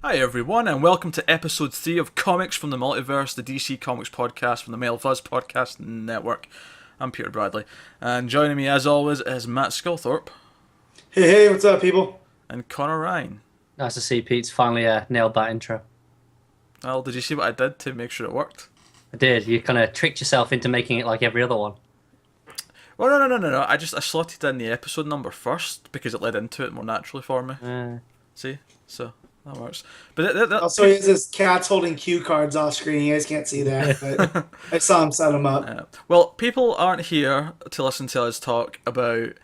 Hi everyone, and welcome to episode 3 of Comics from the Multiverse, the DC Comics podcast from the Mail Fuzz Podcast Network. I'm Peter Bradley, and joining me as always is Matt Sculthorpe. Hey, what's up, people? And Connor Ryan. Nice to see Pete's finally nailed that intro. Well, did you see what I did to make sure it worked? I did. You kind of tricked yourself into making it like every other one. Well, no. I slotted in the episode number first because it led into it more naturally for me. See? So that works. But Also, he has his cats holding cue cards off screen. You guys can't see that, but I saw him set them up. Well, people aren't here to listen to us talk about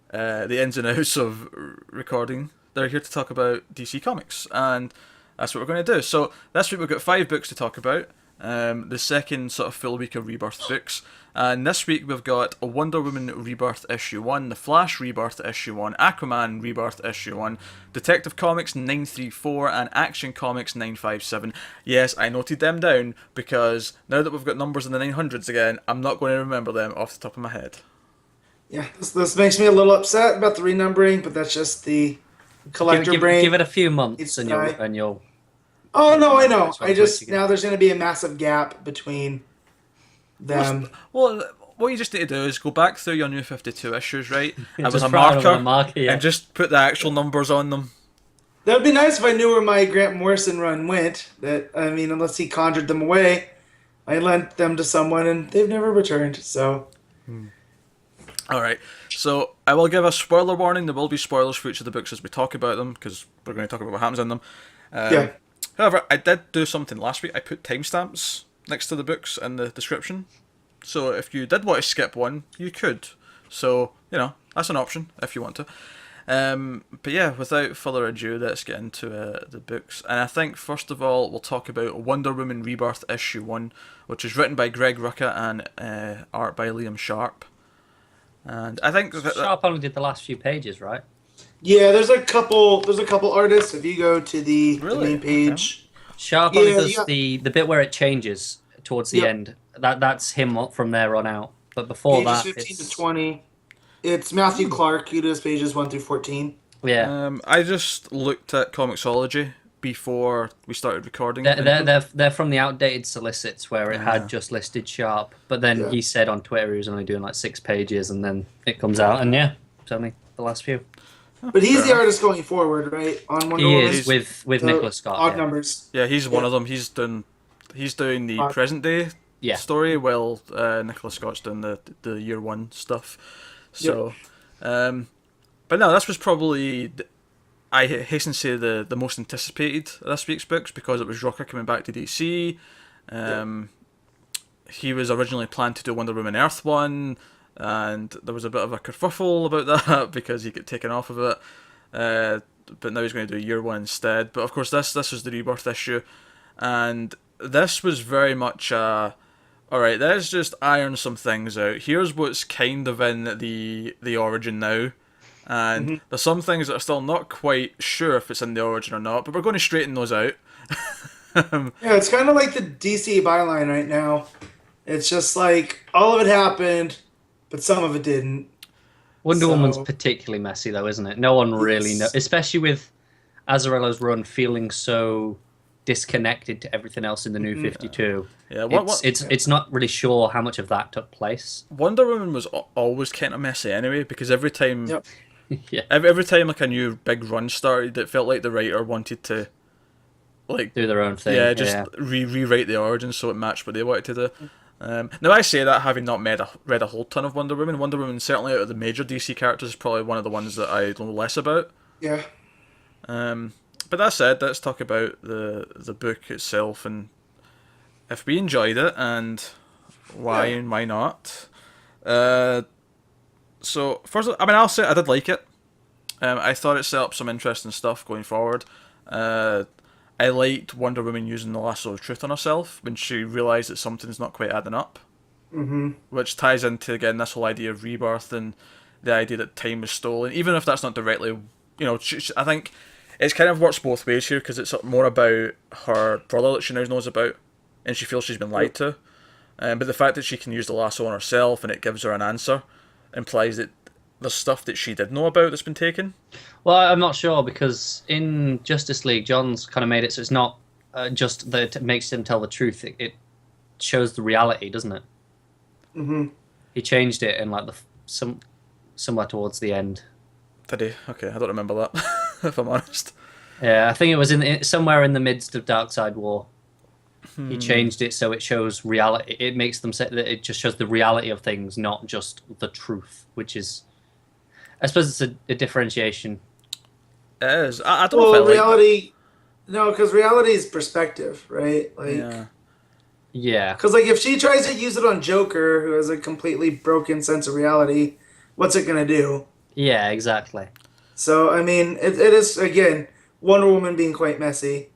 the ins and outs of recording. They're here to talk about DC Comics, and that's what we're going to do. So this week we've got 5 books to talk about. The second sort of full week of Rebirth books. And this week we've got a Wonder Woman Rebirth issue 1, the Flash Rebirth issue 1, Aquaman Rebirth issue 1, Detective Comics 934, and Action Comics 957. Yes, I noted them down because now that we've got numbers in the 900s again, I'm not going to remember them off the top of my head. Yeah, this makes me a little upset about the renumbering, but that's just the collector brain. Give it a few months and you'll. Oh no, I know. Now there's going to be a massive gap between them. Well, what you just need to do is go back through your new 52 issues, right? And with Just a write it marker, with a marker, yeah. and just put the actual numbers on them. That would be nice if I knew where my Grant Morrison run went. Unless he conjured them away, I lent them to someone and they've never returned. So. Alright, so I will give a spoiler warning. There will be spoilers for each of the books as we talk about them, because we're going to talk about what happens in them. Yeah. However, I did do something last week. I put timestamps next to the books in the description. So if you did want to skip one, you could. So, that's an option if you want to. But yeah, without further ado, let's get into the books. And I think, first of all, we'll talk about Wonder Woman Rebirth issue 1, which is written by Greg Rucka and art by Liam Sharp. And I think Sharp only did the last few pages, right? Yeah, there's a couple artists. If you go to the main page, Sharp only does the bit where it changes towards the end. That's him from there on out. But before pages that, 15 to 20. It's Matthew Clark who does pages 1 through 14. Yeah. I just looked at Comixology before we started recording. They're from the outdated solicits where it had just listed Sharp, but then he said on Twitter he was only doing like 6 pages, and then it comes out, and it's only the last few. But he's the artist going forward, right? On Wonder Woman. He is with Nicholas Scott. Odd numbers. Yeah, he's one of them. He's doing the present day story, while Nicholas Scott's doing the year 1 stuff. So, but no, this was probably, I hasten to say, the most anticipated of this week's books, because it was Rucka coming back to DC. He was originally planned to do Wonder Woman Earth 1, and there was a bit of a kerfuffle about that because he got taken off of it. But now he's going to do year 1 instead. But of course, this was the Rebirth issue, and this was very much alright, let's just iron some things out. Here's what's kind of in the origin now. And there's some things that are still not quite sure if it's in the origin or not, but we're going to straighten those out. Yeah, it's kind of like the DC byline right now. It's just like, all of it happened, but some of it didn't. Wonder Woman's particularly messy, though, isn't it? No one really knows, especially with Azzarello's run feeling so disconnected to everything else in the New 52. Yeah, it's not really sure how much of that took place. Wonder Woman was always kind of messy anyway, because every time, every time like a new big run started, it felt like the writer wanted to do their own thing. Yeah, just rewrite the origin so it matched what they wanted to do. Now I say that having not read a whole ton of Wonder Woman. Wonder Woman, certainly out of the major DC characters, is probably one of the ones that I know less about. Yeah. But that said, let's talk about the book itself and if we enjoyed it and why and why not. So first, I'll say I did like it. I thought it set up some interesting stuff going forward. I liked Wonder Woman using the lasso of truth on herself when she realised that something's not quite adding up. Which ties into, again, this whole idea of rebirth and the idea that time was stolen. Even if that's not directly, I think it's kind of works both ways here, because it's more about her brother that she now knows about, and she feels she's been lied to. But the fact that she can use the lasso on herself and it gives her an answer implies that there's stuff that she did know about that's been taken? Well, I'm not sure, because in Justice League, John's kind of made it so it's not just that it makes him tell the truth. It shows the reality, doesn't it? Mm-hmm. He changed it in like somewhere towards the end. Did he? Okay, I don't remember that, if I'm honest. Yeah, I think it was somewhere in the midst of Darkseid War. He changed it so it shows reality. It makes them say that it just shows the reality of things, not just the truth, which is, I suppose, it's a differentiation. It is. I don't know if I like reality. No, because reality is perspective, right? Like, Yeah. Because like if she tries to use it on Joker, who has a completely broken sense of reality, what's it gonna do? Yeah, exactly. So I mean, it is again Wonder Woman being quite messy.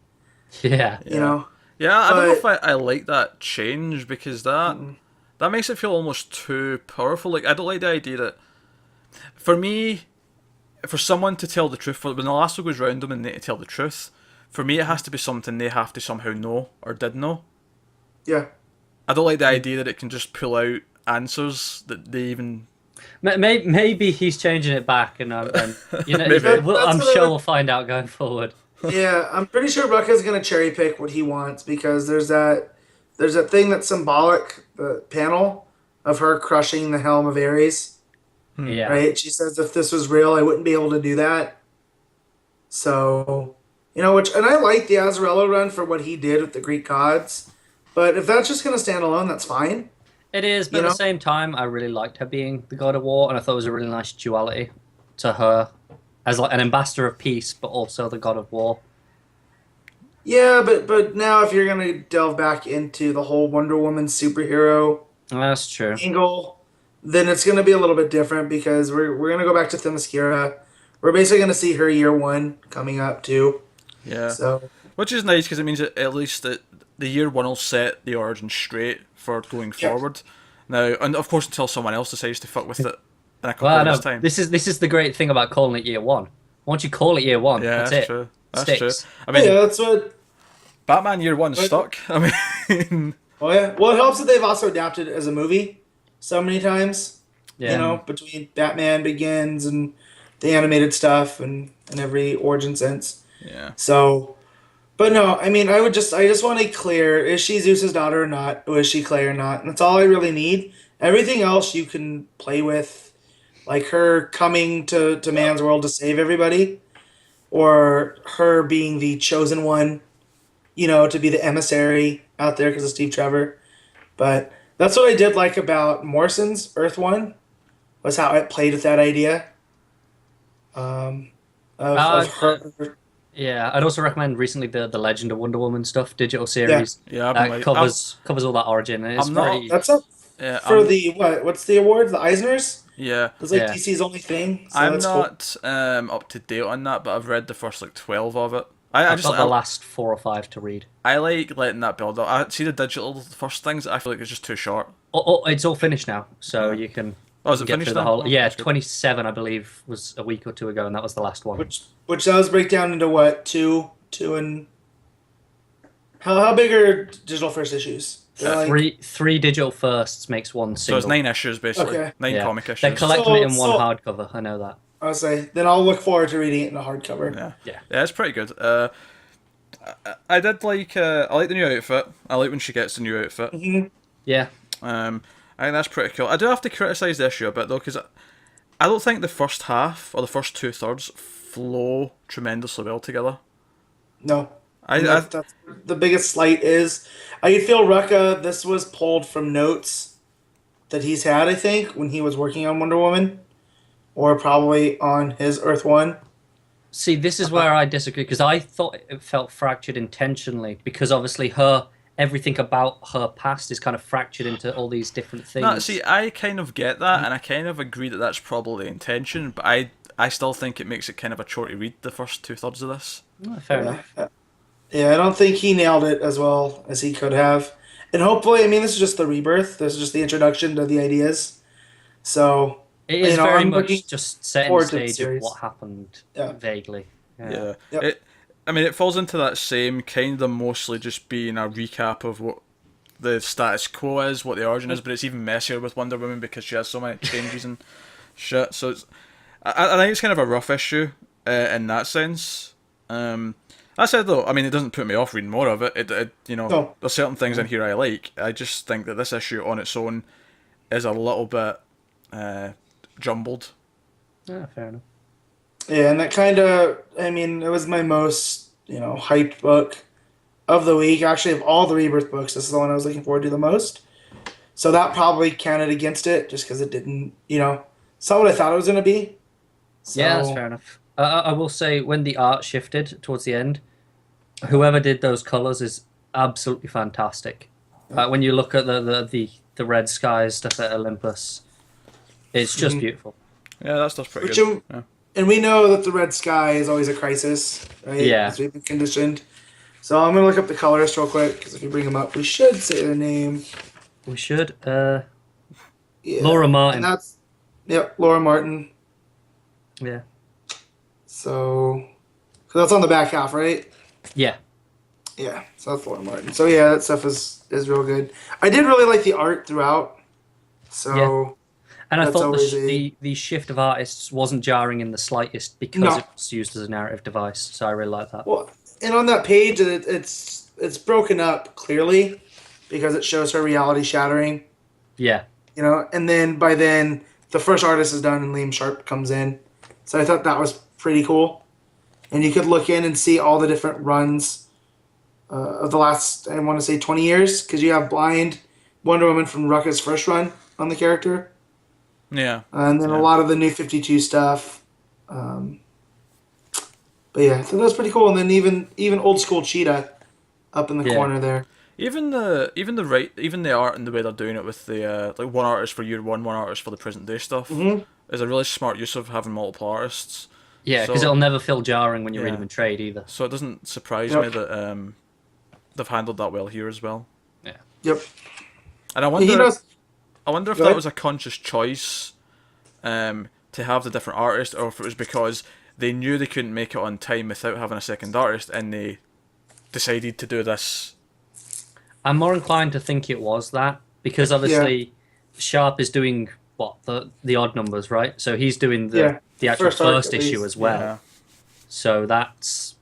Yeah. You know. Yeah, I don't know if I like that change, because that makes it feel almost too powerful. Like, I don't like the idea that, for me, for someone to tell the truth, when the lasso goes round them and they tell the truth, for me it has to be something they have to somehow know or did know. Yeah. I don't like the idea that it can just pull out answers that they even... Maybe he's changing it back, and you know, Maybe. I'm sure we'll find out going forward. Yeah, I'm pretty sure Rucka's gonna cherry pick what he wants, because there's that thing that's symbolic, the panel of her crushing the helm of Ares. Yeah. Right? She says if this was real, I wouldn't be able to do that. So, and I like the Azzarello run for what he did with the Greek gods, but if that's just gonna stand alone, that's fine. It is, but at the same time, I really liked her being the god of war, and I thought it was a really nice duality to her as like an ambassador of peace, but also the god of war. Yeah, but now if you're gonna delve back into the whole Wonder Woman superhero That's true. angle, then it's gonna be a little bit different, because we're gonna go back to Themyscira. We're basically gonna see her year one coming up too. Yeah. So, which is nice, because it means that at least the year one will set the origin straight for going forward. Now, and of course, until someone else decides to fuck with it in a couple of years' time. This is the great thing about calling it year one. Once you call it year one, that's it. True. That's Sticks. true. I mean, that's what Batman year one stuck. I mean, well, it helps that they've also adapted it as a movie so many times. Yeah. Between Batman Begins and the animated stuff and every origin sense. Yeah. So, but no, I mean, I just want it clear: is she Zeus's daughter or not? Or is she Clay or not? And that's all I really need. Everything else you can play with, like her coming to man's world to save everybody, or her being the chosen one, to be the emissary out there because of Steve Trevor. But that's what I did like about Morrison's Earth One, was how it played with that idea of her. Yeah, I'd also recommend recently the Legend of Wonder Woman stuff, digital series. Yeah, that covers all that origin. And it's That's up for the what's the award? The Eisners? Yeah. It's like DC's only thing. So I'm that's not up to date on that, but I've read the first 12 of it. I've got the last 4 or 5 to read. I like letting that build up. I see the digital first things. I feel like it's just too short. Oh, it's all finished now, so you can. Oh, is it finished the now? whole? Yeah, 27, I believe, was a week or two ago, and that was the last one. Which does break down into what, two and how big are digital first issues? Three digital firsts makes one single. So it's 9 issues basically. Okay. 9 comic issues. They're collecting it in one hardcover. I know that. I'll say. Then I'll look forward to reading it in a hardcover. Yeah, it's pretty good. I did like. I like the new outfit. I like when she gets the new outfit. Mm-hmm. Yeah. I think that's pretty cool. I do have to criticise the issue a bit though, because I don't think the first half or the first 2/3 flow tremendously well together. No. That's the biggest slight is. I feel Rucka, this was pulled from notes that he's had, I think, when he was working on Wonder Woman, or probably on his Earth One. See, this is where I disagree, because I thought it felt fractured intentionally, because obviously everything about her past is kind of fractured into all these different things. No, see, I kind of get that, and I kind of agree that that's probably the intention, but I still think it makes it kind of a chore to read the first 2/3 of this. Fair enough. Yeah, I don't think he nailed it as well as he could have. And hopefully, I mean, this is just the rebirth. This is just the introduction to the ideas. So, it is very much just setting the stage of what happened vaguely. Yeah. Yep. It falls into that same kind of mostly just being a recap of what the status quo is, what the origin is, but it's even messier with Wonder Woman because she has so many changes and shit. So I think it's kind of a rough issue in that sense. That said, though, I mean, it doesn't put me off reading more of it. No. There's certain things in here I like. I just think that this issue on its own is a little bit jumbled. Yeah, fair enough. Yeah, and that kind of, I mean, it was my most, hyped book of the week. Actually, of all the Rebirth books, this is the one I was looking forward to the most. So that probably counted against it, just because it didn't, it's not what I thought it was going to be. So, Yeah, that's fair enough. I will say, when the art shifted towards the end, whoever did those colors is absolutely fantastic. When you look at the red skies stuff at Olympus, it's just beautiful. Yeah, that stuff's pretty good. Yeah. And we know that the red sky is always a crisis, right? Yeah. As we've been conditioned. So I'm going to look up the colorist real quick, because if you bring them up, we should say their name. We should. Yeah. Laura Martin. And Laura Martin. Yeah. So that's on the back half, right? Yeah. Yeah, so that's Laura Martin. So yeah, that stuff is real good. I did really like the art throughout. So Yeah. And I that's thought always the shift of artists wasn't jarring in the slightest because it was used as a narrative device. So I really like that. Well, and on that page, it's broken up clearly because it shows her reality shattering. Yeah. And then by then the first artist is done and Liam Sharp comes in. So I thought that was pretty cool. And you could look in and see all the different runs of the last, I want to say, 20 years, because you have Blind Wonder Woman from Rucka's first run on the character. Yeah. And then a lot of the New 52 stuff. But yeah, so that was pretty cool. And then even old school Cheetah up in the corner there. Even the art and the way they're doing it with the like one artist for year one artist for the present day stuff is a really smart use of having multiple artists. Yeah, because it'll never feel jarring when you read them in trade either. So it doesn't surprise me that they've handled that well here as well. Yeah. Yep. And I wonder if that was a conscious choice to have the different artists, or if it was because they knew they couldn't make it on time without having a second artist, and they decided to do this. I'm more inclined to think it was that, because obviously Sharp is doing the odd numbers, right? So he's doing the actual first issue as well. Yeah. So that's,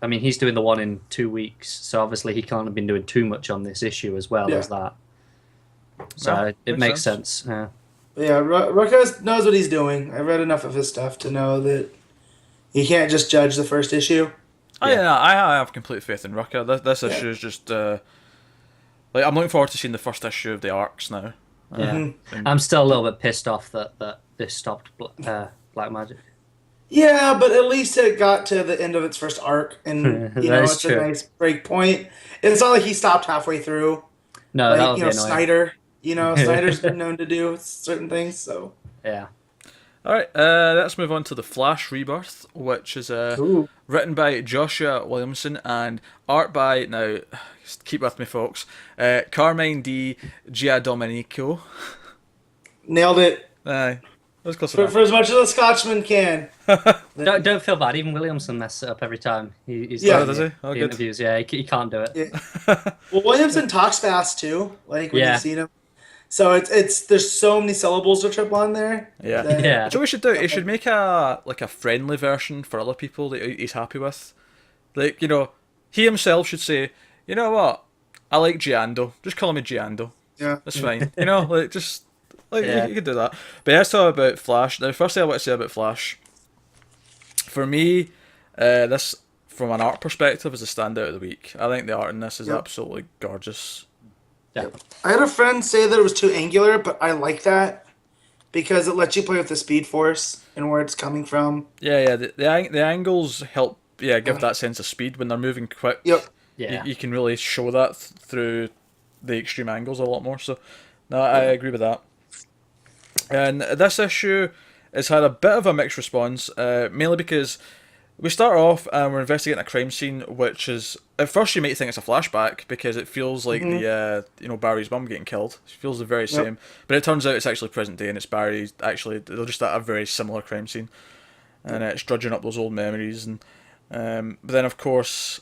I mean, he's doing the one in 2 weeks, so obviously he can't have been doing too much on this issue as well as that. So it makes sense. Yeah. Yeah, Rucka knows what he's doing. I've read enough of his stuff to know that he can't just judge the first issue. I have complete faith in Rucka. This issue is just I'm looking forward to seeing the first issue of the arcs now. Yeah, I'm still a little bit pissed off that this stopped Black Magic. Yeah, but at least it got to the end of its first arc, and it's true. A nice break point. It's not like he stopped halfway through. No, that would be annoying. Snyder. Snyder's been known to do certain things. So yeah. All right, let's move on to the Flash Rebirth, which is written by Joshua Williamson and art by, now keep with me folks, Carmine Di Giandomenico. Nailed it. Aye. That was close for as much as a Scotsman can. Don't feel bad. Even Williamson messes it up every time. He's does he? Oh, the good. interviews. Yeah, he can't do it. Yeah. Well, Williamson talks fast too. Like when you've seen him. So it's there's so many syllables to trip on there. Yeah. Yeah. So we should do. He should make a friendly version for other people that he's happy with. Like, he himself should say, you know what, I like Giando. Just call me Giando. Yeah. That's fine. You could do that. But let's talk about Flash. Now, first thing I want to say about Flash, for me, this, from an art perspective, is the standout of the week. I think the art in this is absolutely gorgeous. Yeah. I had a friend say that it was too angular, but I like that because it lets you play with the Speed Force and where it's coming from. Yeah. The angles help. Yeah, give that sense of speed when they're moving quick. Yep. Yeah. You can really show that through the extreme angles a lot more. So, no, I agree with that. And this issue has had a bit of a mixed response, mainly because we start off and we're investigating a crime scene, which is, at first you might think it's a flashback because it feels like the Barry's mum getting killed. It feels the very same, but it turns out it's actually present day and it's Barry. Actually, they're just at a very similar crime scene, and it's drudging up those old memories. And but then of course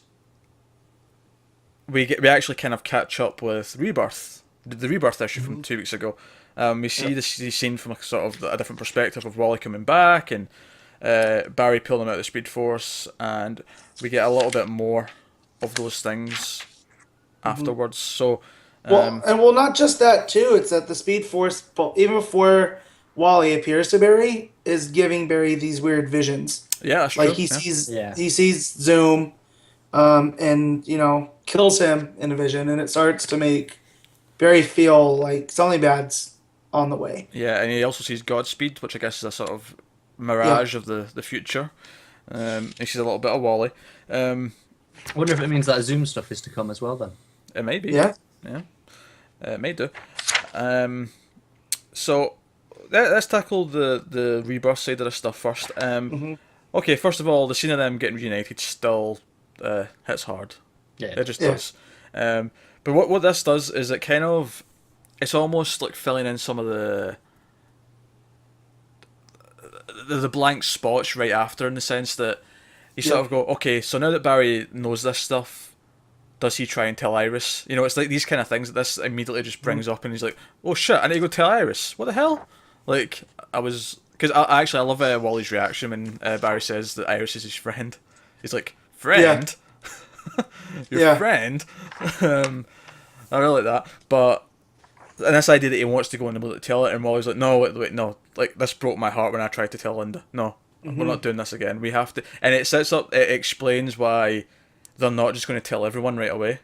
we actually kind of catch up with Rebirth, the Rebirth issue from 2 weeks ago. We see this scene from a sort of a different perspective of Wally coming back and Barry pulling him out of the Speed Force, and we get a little bit more of those things afterwards. So, well, not just that too. It's that the Speed Force, even before Wally appears to Barry, is giving Barry these weird visions. yeah, that's Like true. he sees Zoom, and kills him in a vision, and it starts to make Barry feel like something bad's on the way. Yeah, and he also sees Godspeed, which I guess is a sort of mirage of the future. He sees a little bit of Wally. I wonder if it means that Zoom stuff is to come as well then. It may be. Yeah. Yeah. It may do. So let's tackle the Rebirth side of the stuff first. Okay, first of all, the scene of them getting reunited still hits hard. Yeah. It just does. But what this does is it's almost like filling in some of the blank spots right after, in the sense that you sort of go, okay, so now that Barry knows this stuff, does he try and tell Iris? It's like these kind of things that this immediately just brings up, and he's like, oh shit, I need to go tell Iris. What the hell? Like, because I love Wally's reaction when Barry says that Iris is his friend. He's like, friend? Your friend? I really like that. But, and this idea that he wants to go and able to tell it, and Wally's like, no, wait, no. Like, this broke my heart when I tried to tell Linda. No, we're not doing this again. We have to. And it explains why they're not just going to tell everyone right away.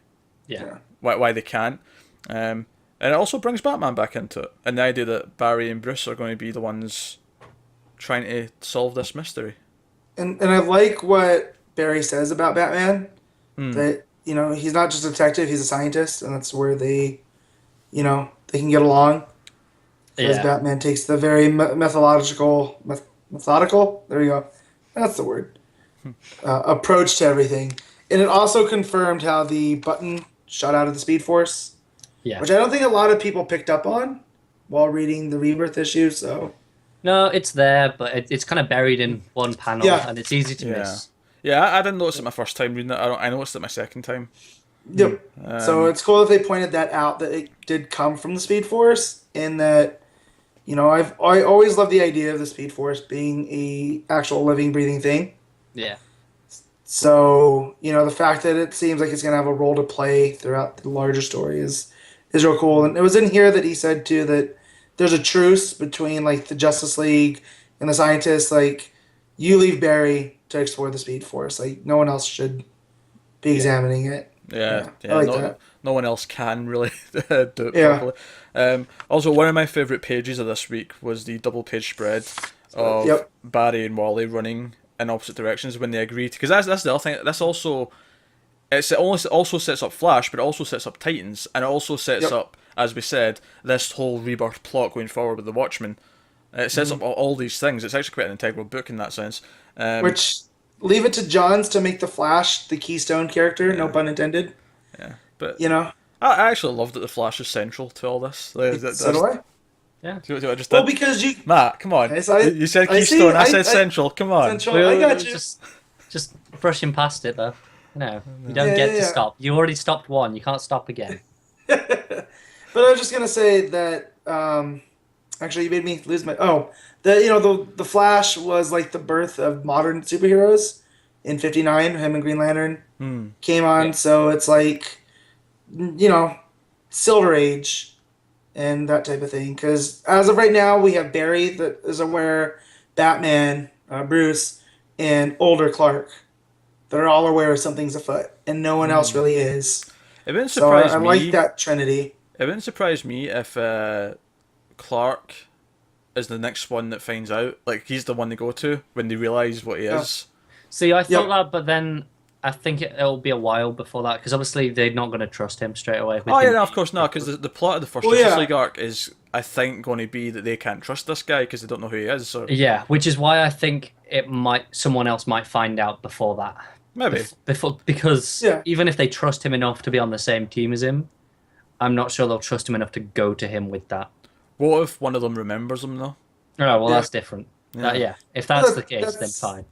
Yeah. Why they can't. And it also brings Batman back into it. And the idea that Barry and Bruce are going to be the ones trying to solve this mystery. And I like what Barry says about Batman. That, he's not just a detective, he's a scientist, and that's where they can get along. Because Batman takes the very methodical, there we go, that's the word, approach to everything. And it also confirmed how the button shot out of the Speed Force, which I don't think a lot of people picked up on while reading the Rebirth issue, so... No, it's there, but it's kind of buried in one panel, and it's easy to miss. Yeah, I didn't notice it my first time reading it. I noticed it my second time. Yep. So it's cool that they pointed that out, that it did come from the Speed Force, and that, I always loved the idea of the Speed Force being a actual living, breathing thing. Yeah. So, the fact that it seems like it's going to have a role to play throughout the larger story is real cool. And it was in here that he said, too, that there's a truce between, like, the Justice League and the scientists. Like, you leave Barry to explore the Speed Force. Like, no one else should be examining it. Yeah, I like that. No one else can really do it properly. Also, one of my favourite pages of this week was the double-page spread of Barry and Wally running in opposite directions when they agreed. Because that's the other thing. This also... It also sets up Flash, but it also sets up Titans, and it also sets up, as we said, this whole Rebirth plot going forward with the Watchmen. It sets up all these things. It's actually quite an integral book in that sense. Which, leave it to Johns to make the Flash the keystone character, no pun intended. Yeah, but I actually loved that the Flash is central to all this. So do I. Yeah. See what I just did? Because you... Matt, come on. You said keystone, I said central. Come on. Central, I got you. Just brushing past it, though. No, you don't get to stop. You already stopped one. You can't stop again. But I was just going to say that... actually, you made me lose my... the Flash was like the birth of modern superheroes in '59. Him and Green Lantern came on, so it's like, Silver Age and that type of thing. Because as of right now, we have Barry that is aware, Batman, Bruce, and older Clark that are all aware something's afoot, and no one else really is. It wouldn't surprise me. I like that trinity. It wouldn't surprise me if Clark is the next one that finds out. Like, he's the one they go to when they realise what he is. See, I thought that, but then I think it'll be a while before that, because obviously they're not going to trust him straight away. No, of course not, because the plot of the first Justice League arc is, I think, going to be that they can't trust this guy because they don't know who he is. So. Yeah, which is why I think someone else might find out before that. Maybe. Because even if they trust him enough to be on the same team as him, I'm not sure they'll trust him enough to go to him with that. What if one of them remembers him, though? Oh, well, that's different. If that's the case, then fine.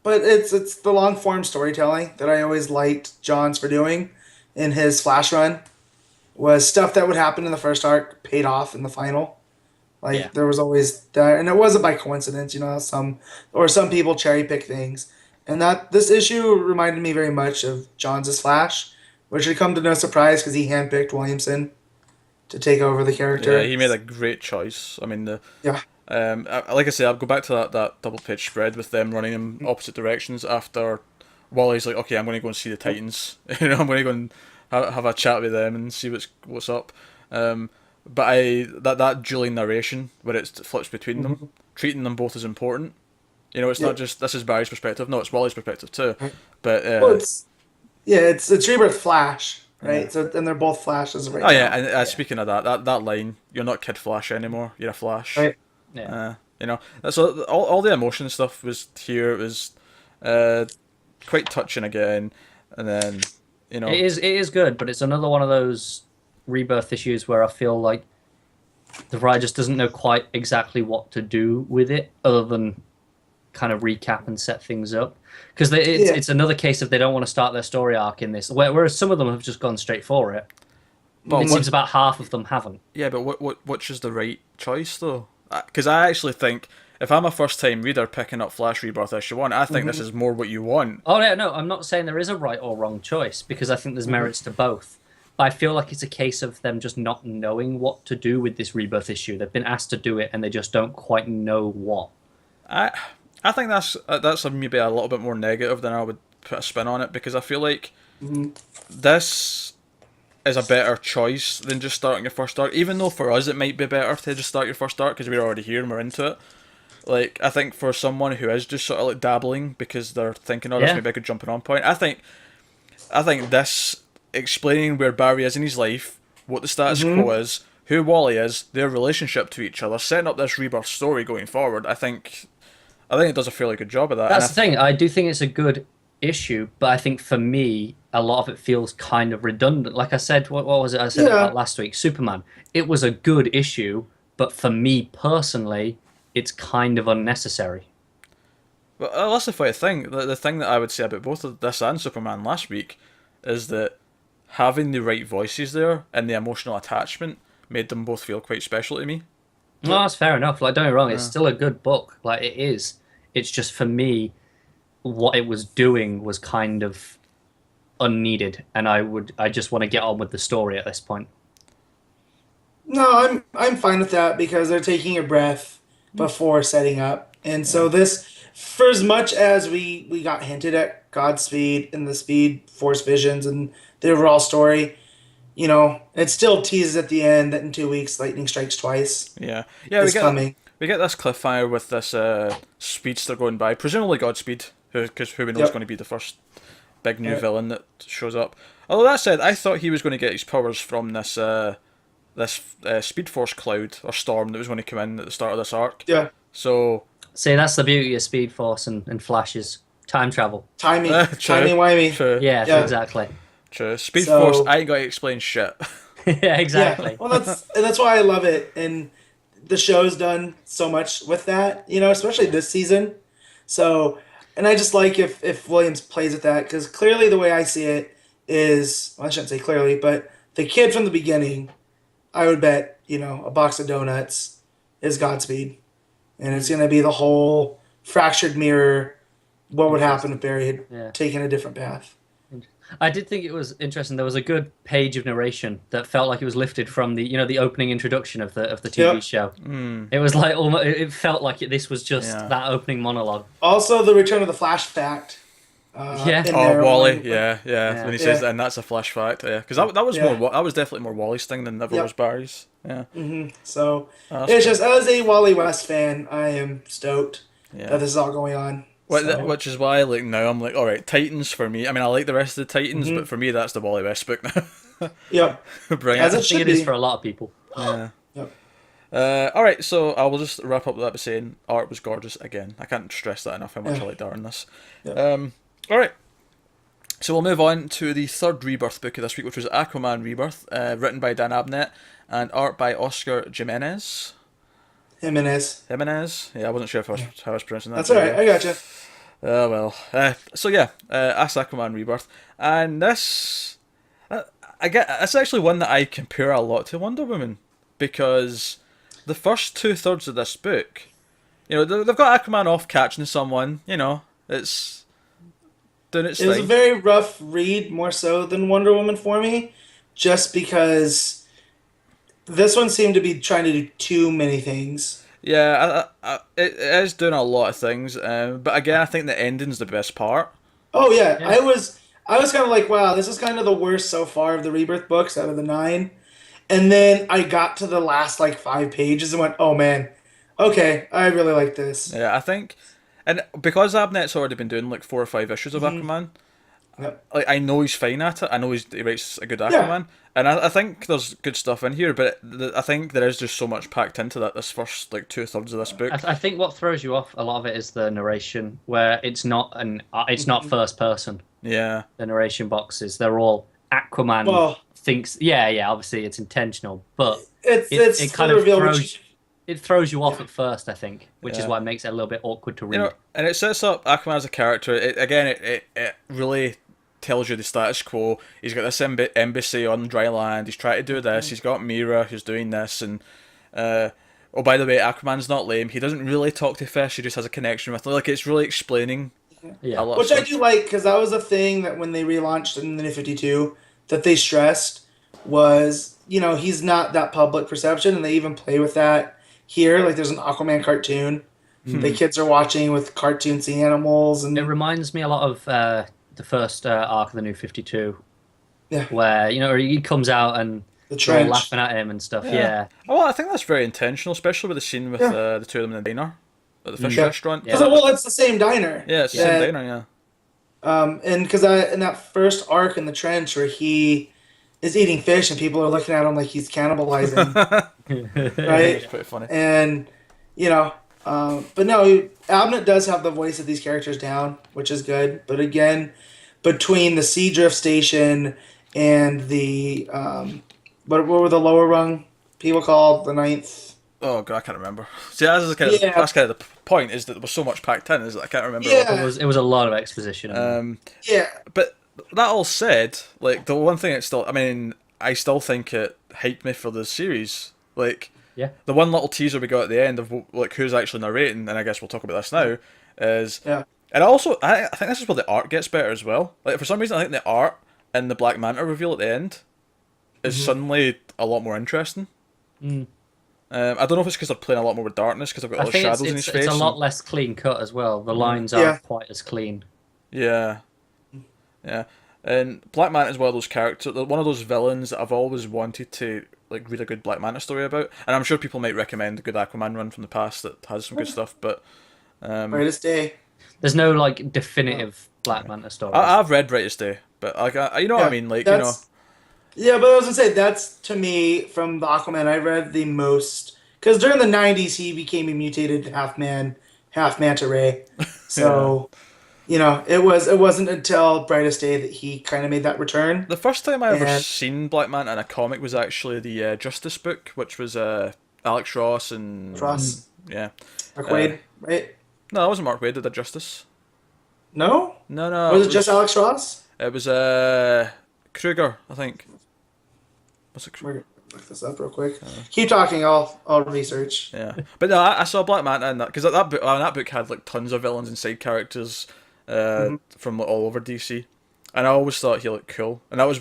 But it's the long-form storytelling that I always liked Johns for doing in his Flash run, was stuff that would happen in the first arc paid off in the final. Like Yeah. there was always that, and it wasn't by coincidence. You know, some people cherry pick things, and that this issue reminded me very much of Johns' Flash, which should come to no surprise because he handpicked Williamson to take over the Yeah, character. he made a great choice. I mean, Yeah. like I say, I'll go back to that double page spread with them running in opposite directions after Wally's like, okay, I'm going to go and see the Titans. You know, I'm going to go and have a chat with them and see what's up. But that dueling narration where it flips between them, treating them both as important. You know, it's not just this is Barry's perspective. No, it's Wally's perspective too. But Well, it's Rebirth Flash, yeah. right? So and they're both Flashes right Oh yeah, now. and speaking of that line, you're not Kid Flash anymore. You're a Flash. Right. Yeah. You know, so all the emotion stuff was here. It was quite touching again, and then you know, It is good, but it's another one of those rebirth issues where I feel like the writer just doesn't know quite exactly what to do with it, other than kind of recap and set things up. Because it's another case of they don't want to start their story arc in this, whereas some of them have just gone straight for it. well, It seems about half of them haven't. yeah, but which is the right choice though? Because I actually think if I'm a first time reader picking up Flash Rebirth issue 1, I think this is more what you want. Oh yeah, no, I'm not saying there is a right or wrong choice because I think there's merits to both. But I feel like it's a case of them just not knowing what to do with this rebirth issue. They've been asked to do it and they just don't quite know what. I think that's maybe a little bit more negative than I would put a spin on it, because I feel like this is a better choice than just starting your first arc. Even though for us it might be better to just start your first arc because we're already here and we're into it. Like, I think for someone who is just sort of like dabbling because they're thinking, oh, this Yeah. may be a good jumping on point. I think this explaining where Barry is in his life, what the status quo is, who Wally is, their relationship to each other, setting up this rebirth story going forward. I think it does a fairly good job of that. That's the thing. I do think it's a good issue, but I think for me, a lot of it feels kind of redundant. Like I said, what was it I said about last week? Superman. It was a good issue, but for me personally, it's kind of unnecessary. Well, that's the funny thing. The thing that I would say about both of this and Superman last week is that having the right voices there and the emotional attachment made them both feel quite special to me. No, that's fair enough. Like, don't get me wrong, it's still a good book. Like, it is. It's just for me, what it was doing was kind of unneeded, and I just want to get on with the story at this point. No, I'm fine with that because they're taking a breath before setting up. And so this, for as much as we got hinted at Godspeed and the Speed Force visions and the overall story, you know, it still teases at the end that in 2 weeks lightning strikes twice. Yeah, It's coming. we get this cliffhanger with this speedster going by, presumably Godspeed, who we know is going to be the first big new villain that shows up. Although that said, I thought he was going to get his powers from this Speed Force cloud or storm that was going to come in at the start of this arc. Yeah. So See, that's the beauty of Speed Force and Flash's time travel. Timing. true, Timey-wimey. true, Yeah, exactly. true. Speed So- Force, I ain't got to explain shit. Yeah, exactly. Yeah. Well, that's why I love it, and the show's done so much with that, you know, especially this season. So, and I just like if Williams plays at that because clearly the way I see it is, well, I shouldn't say clearly, but the kid from the beginning, I would bet, you know, a box of donuts is Godspeed, and it's gonna be the whole fractured mirror. What would happen if Barry had taken a different path? I did think it was interesting. There was a good page of narration that felt like it was lifted from the opening introduction of the TV show. It was like almost, it felt like this was just that opening monologue. Also, the return of the Flash fact. Yeah. in Oh, there Wally, when- yeah. When he says, and that's a Flash fact, yeah, because that was Yeah. that was definitely more Wally's thing than ever was Barry's. Yeah, So that's it's just as a Wally West fan, I am stoked yeah. that this is all going on. So, Which is why, like, now I'm like, all right, Titans for me. I mean, I like the rest of the Titans, but for me, that's the Wally West book now. yep. Bring As it. I it think should it is be. for a lot of people. Yeah. Yep. All right, so I will just wrap up with that by saying art was gorgeous again. I can't stress that enough how much I liked art in this. Yeah. All right, so we'll move on to the third Rebirth book of this week, which was Aquaman Rebirth, written by Dan Abnett and art by Oscar Jimenez. Jimenez. Yeah, I wasn't sure if how I was pronouncing that. That's all right. I gotcha. So yeah, that's Aquaman Rebirth, and this, I get, it's actually one that I compare a lot to Wonder Woman because the first 2/3 of this book, they've got Aquaman off catching someone. It's doing its It was a thing. very rough read, more so than Wonder Woman for me, just because this one seemed to be trying to do too many things. Yeah, it is doing a lot of things, but again, I think the ending's the best part. Oh yeah, Yeah. I was kind of like, wow, this is kind of the worst so far of the Rebirth books out of the 9. And then I got to the last like 5 pages and went, oh man, okay, I really like this. Yeah, I think, and because Abnett's already been doing like 4 or 5 issues of Aquaman, Yep. like I know he's fine at it. I know he writes a good Yeah. Aquaman, and I think there's good stuff in here. But I think there is just so much packed into that. This first like 2/3 of this book. I think what throws you off a lot of it is the narration, where it's not it's not first person. Yeah, The narration boxes, they're all Aquaman Well, thinks. Yeah, obviously it's intentional, but it's it kind full of reveal, throws it throws you off at first, I think, which is Yeah. why it makes it a little bit awkward to read. and it sets up Aquaman as a character. It really tells you the status quo. He's got this embassy on dry land. He's trying to do this. He's got Mira who's doing this, and oh, by the way, Aquaman's not lame. He doesn't really talk to fish. He just has a connection with them. Like it's really explaining Yeah. a lot. which of I stuff. do like because that was a thing that when they relaunched in the New 52 that they stressed was, he's not that public perception, and they even play with that here. Like there's an Aquaman cartoon the kids are watching with cartoon sea animals, and It reminds me a lot of the first arc of the New 52, Yeah. where he comes out and the they're all trench. laughing at him and stuff. Yeah. Oh, well, I think that's very intentional, especially with the scene with Yeah. the two of them in the diner at the fish Yeah. restaurant. Yeah. Well, it's the same diner. Yeah, it's the Yeah. same diner. And because in that first arc in the trench where he is eating fish and people are looking at him like he's cannibalizing, Yeah, right? it's pretty funny. And but no, Abnett does have the voice of these characters down, which is good. But again, between the Sea Drift Station and the what were the lower rung people called, the ninth? Oh god, I can't remember. See, that's kind of the point, is that there was so much packed in, is that I can't remember. Yeah. It was a lot of exposition. Yeah, But that all said, like the one thing I still think it hyped me for the series. Like Yeah. the one little teaser we got at the end of like who's actually narrating, and I guess we'll talk about this now, is yeah. and also I think this is where the art gets better as well. Like for some reason, I think the art in the Black Manta reveal at the end is suddenly a lot more interesting. I don't know if it's because they're playing a lot more with darkness, because I've got all I the think shadows in his face. it's a lot less clean cut as well. The lines Yeah. aren't quite as clean. Yeah. And Black Manta is one of those characters, one of those villains that I've always wanted to like read a good Black Manta story about. And I'm sure people might recommend a good Aquaman run from the past that has some good stuff. But Brightest Day. There's no like definitive Black Manta story. I've read Brightest Day, but like you know what I mean, like Yeah, but I was gonna say that's to me from the Aquaman I read the most because during the '90s he became a mutated half man, half manta ray. So, it wasn't until Brightest Day that he kind of made that return. the first time I ever And- seen Black Manta in a comic was actually the Justice book, which was Alex Ross and Ross. Yeah, Mark Wade, right? no, that wasn't Mark Waid that did Justice. No, No, was it just Alex Ross? It was Kruger, I think. What's it? We're gonna look this up real quick. Keep talking. I'll research. Yeah, but no, I saw Black Manta in that because that book had like tons of villains and side characters from like, all over DC, and I always thought he looked cool. And that was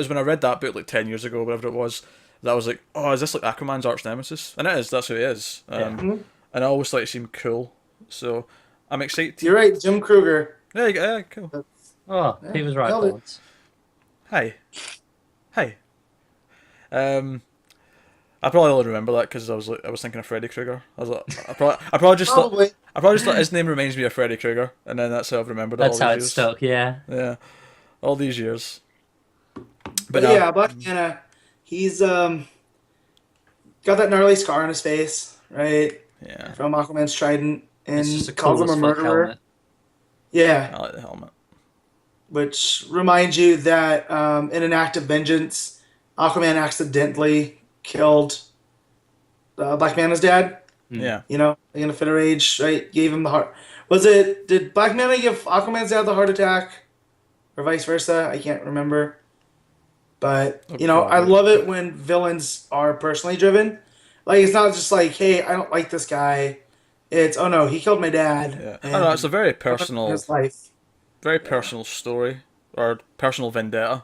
when I read that book like 10 years ago, whatever it was. That was like, oh, is this like Aquaman's arch nemesis? And it is. That's who he is. And I always thought he seemed cool. So I'm excited. You're right, Jim Kruger. Yeah, cool. Oh, he was right nailed it. once. Hi. I probably only remember that because I was thinking of Freddy Krueger. I probably just Probably. thought his name reminds me of Freddy Krueger, and then that's how I've remembered it That's all how these it's years. stuck. Yeah. Yeah, all these years. But no. yeah, Black Manta, he's got that gnarly scar on his face, right? Yeah, From Aquaman's trident, and It's just a calls cool him a as fuck murderer. helmet. Yeah, I like the helmet. which reminds you that in an act of vengeance, Aquaman accidentally killed Black Manta's dad. Yeah, In a fit of rage, right? Gave him the heart. Did Black Manta give Aquaman's dad the heart attack? Or vice versa? I can't remember. But, I probably. love it when villains are personally driven. Like it's not just like, hey, I don't like this guy. It's oh no, he killed my dad. Yeah, I And don't know. It's a very ruined personal, his life. very Yeah. personal story or personal vendetta.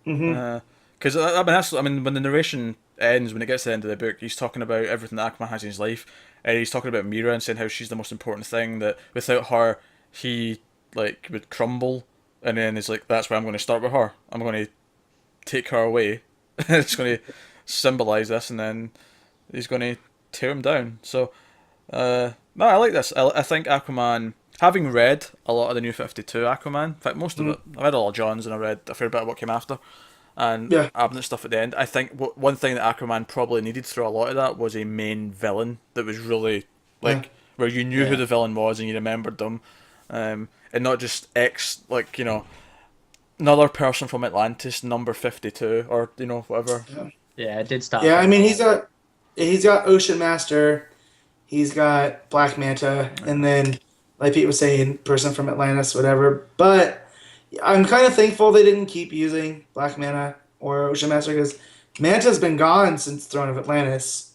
Hmm. Because I mean, when the narration ends, when it gets to the end of the book, he's talking about everything that Aquaman has in his life, and he's talking about Mira and saying how she's the most important thing. That without her, he like would crumble, and then he's like, "That's why I'm going to start with her. I'm going to take her away. It's going to symbolize this, and then he's going to tear him down." So, no, I like this. I think Aquaman. Having read a lot of the New 52 Aquaman, in fact, most of it, I read a lot of John's and I read a fair bit of what came after, and Yeah. Abnett stuff at the end. I think one thing that Aquaman probably needed through a lot of that was a main villain that was really like Yeah. where you knew who Yeah. the villain was and you remembered them, and not just another person from Atlantis, number 52, or whatever. Yeah, it did start. Yeah, I from mean that. he's got Ocean Master, he's got Black Manta, and then like Pete was saying, person from Atlantis, whatever. But I'm kind of thankful they didn't keep using Black Manta or Ocean Master because Manta's been gone since Throne of Atlantis,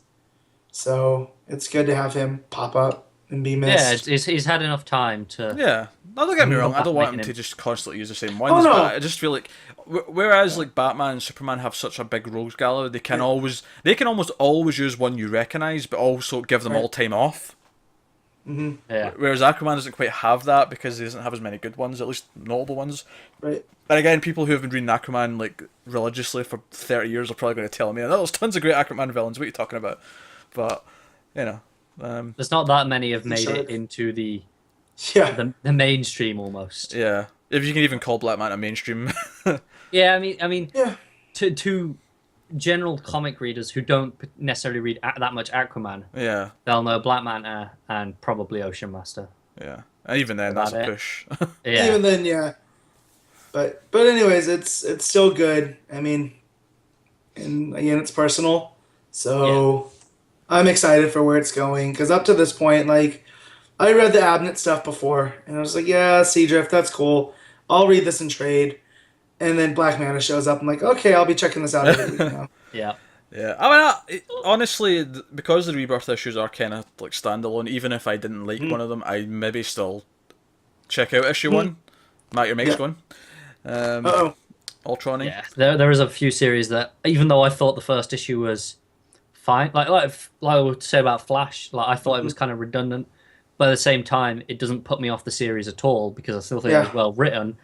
so it's good to have him pop up and be Yeah, missed. he's had enough time to. Yeah, no, don't get me Go wrong. I back don't want him making to him- just constantly use the same Oh ones, no, but I just feel like, whereas like Batman and Superman have such a big rogues gallery, they can almost always use one you recognize, but also give them Right. all time off. Yeah, Whereas Aquaman doesn't quite have that because he doesn't have as many good ones, at least notable ones. right? And again, people who have been reading Aquaman like religiously for 30 years are probably going to tell me, "Oh, there's tons of great Aquaman villains. What are you talking about?" But you know, there's not that many have made Shark. it into the Yeah, the mainstream almost. yeah, if you can even call Black Manta mainstream. Yeah, I mean, yeah, to general comic readers who don't necessarily read that much Aquaman, Yeah, they'll know Black Manta and probably Ocean Master. yeah. And even then, that's a About it. push. Yeah, even then, yeah. But anyways, it's still good. I mean, and again, it's personal, so I'm excited for where it's going. Because up to this point, like I read the Abnett stuff before, and I was like, yeah, Seadrift, that's cool. I'll read this in trade. And then Black Manta shows up. I'm like, okay, I'll be checking this out every week now. yeah. Yeah, I mean, honestly, because the Rebirth issues are kind of like standalone, even if I didn't like one of them, I maybe still check out issue one. Matt, your mic's Yeah. going. Uh-oh. Ultroni. Yeah, there is a few series that, even though I thought the first issue was fine, like I would say about Flash, like I thought it was kind of redundant, but at the same time, it doesn't put me off the series at all because I still think it was Yeah. well written,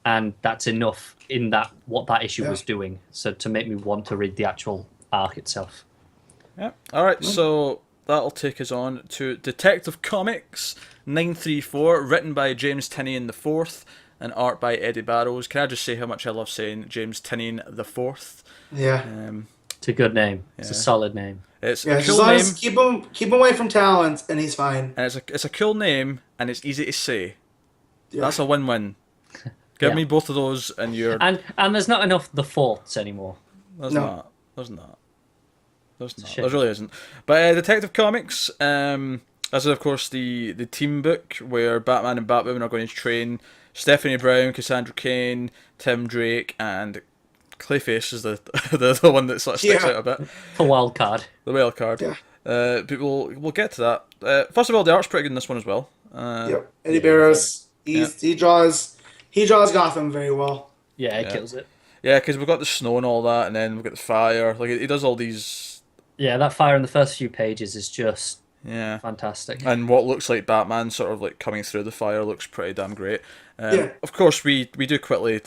and that's enough in that what that issue Yeah. was doing, so to make me want to read the actual arc itself. Yeah. All right, so that'll take us on to Detective Comics 934, written by James Tynion the Fourth and art by Eddie Barrows. Can I just say how much I love saying James Tynion the Fourth? Yeah. It's a good name. It's a Yeah. solid name. It's Yeah, a as cool long name, as keep him away from talent, and he's fine. and it's a cool name, and it's easy to say. Yeah. That's a win-win. Give Yeah. me both of those, and you're. And there's not enough the fourths anymore. There's No. not. There's not. There's not. shame. There really isn't. But Detective Comics, this is of course the team book where Batman and Batwoman are going to train Stephanie Brown, Cassandra Cain, Tim Drake, and Clayface is the the one that sort of sticks Yeah. out a bit. The wild card. The wild card. Yeah. But we'll get to that. First of all, the art's pretty good in this one as well. Yep. Eddie Barrows. He draws Gotham very well. Yeah, it Yeah. kills it. Yeah, because we've got the snow and all that, and then we've got the fire. Like he does all these. Yeah, that fire in the first few pages is just Yeah. fantastic. And what looks like Batman sort of like coming through the fire looks pretty damn great. Yeah. Of course, we do quickly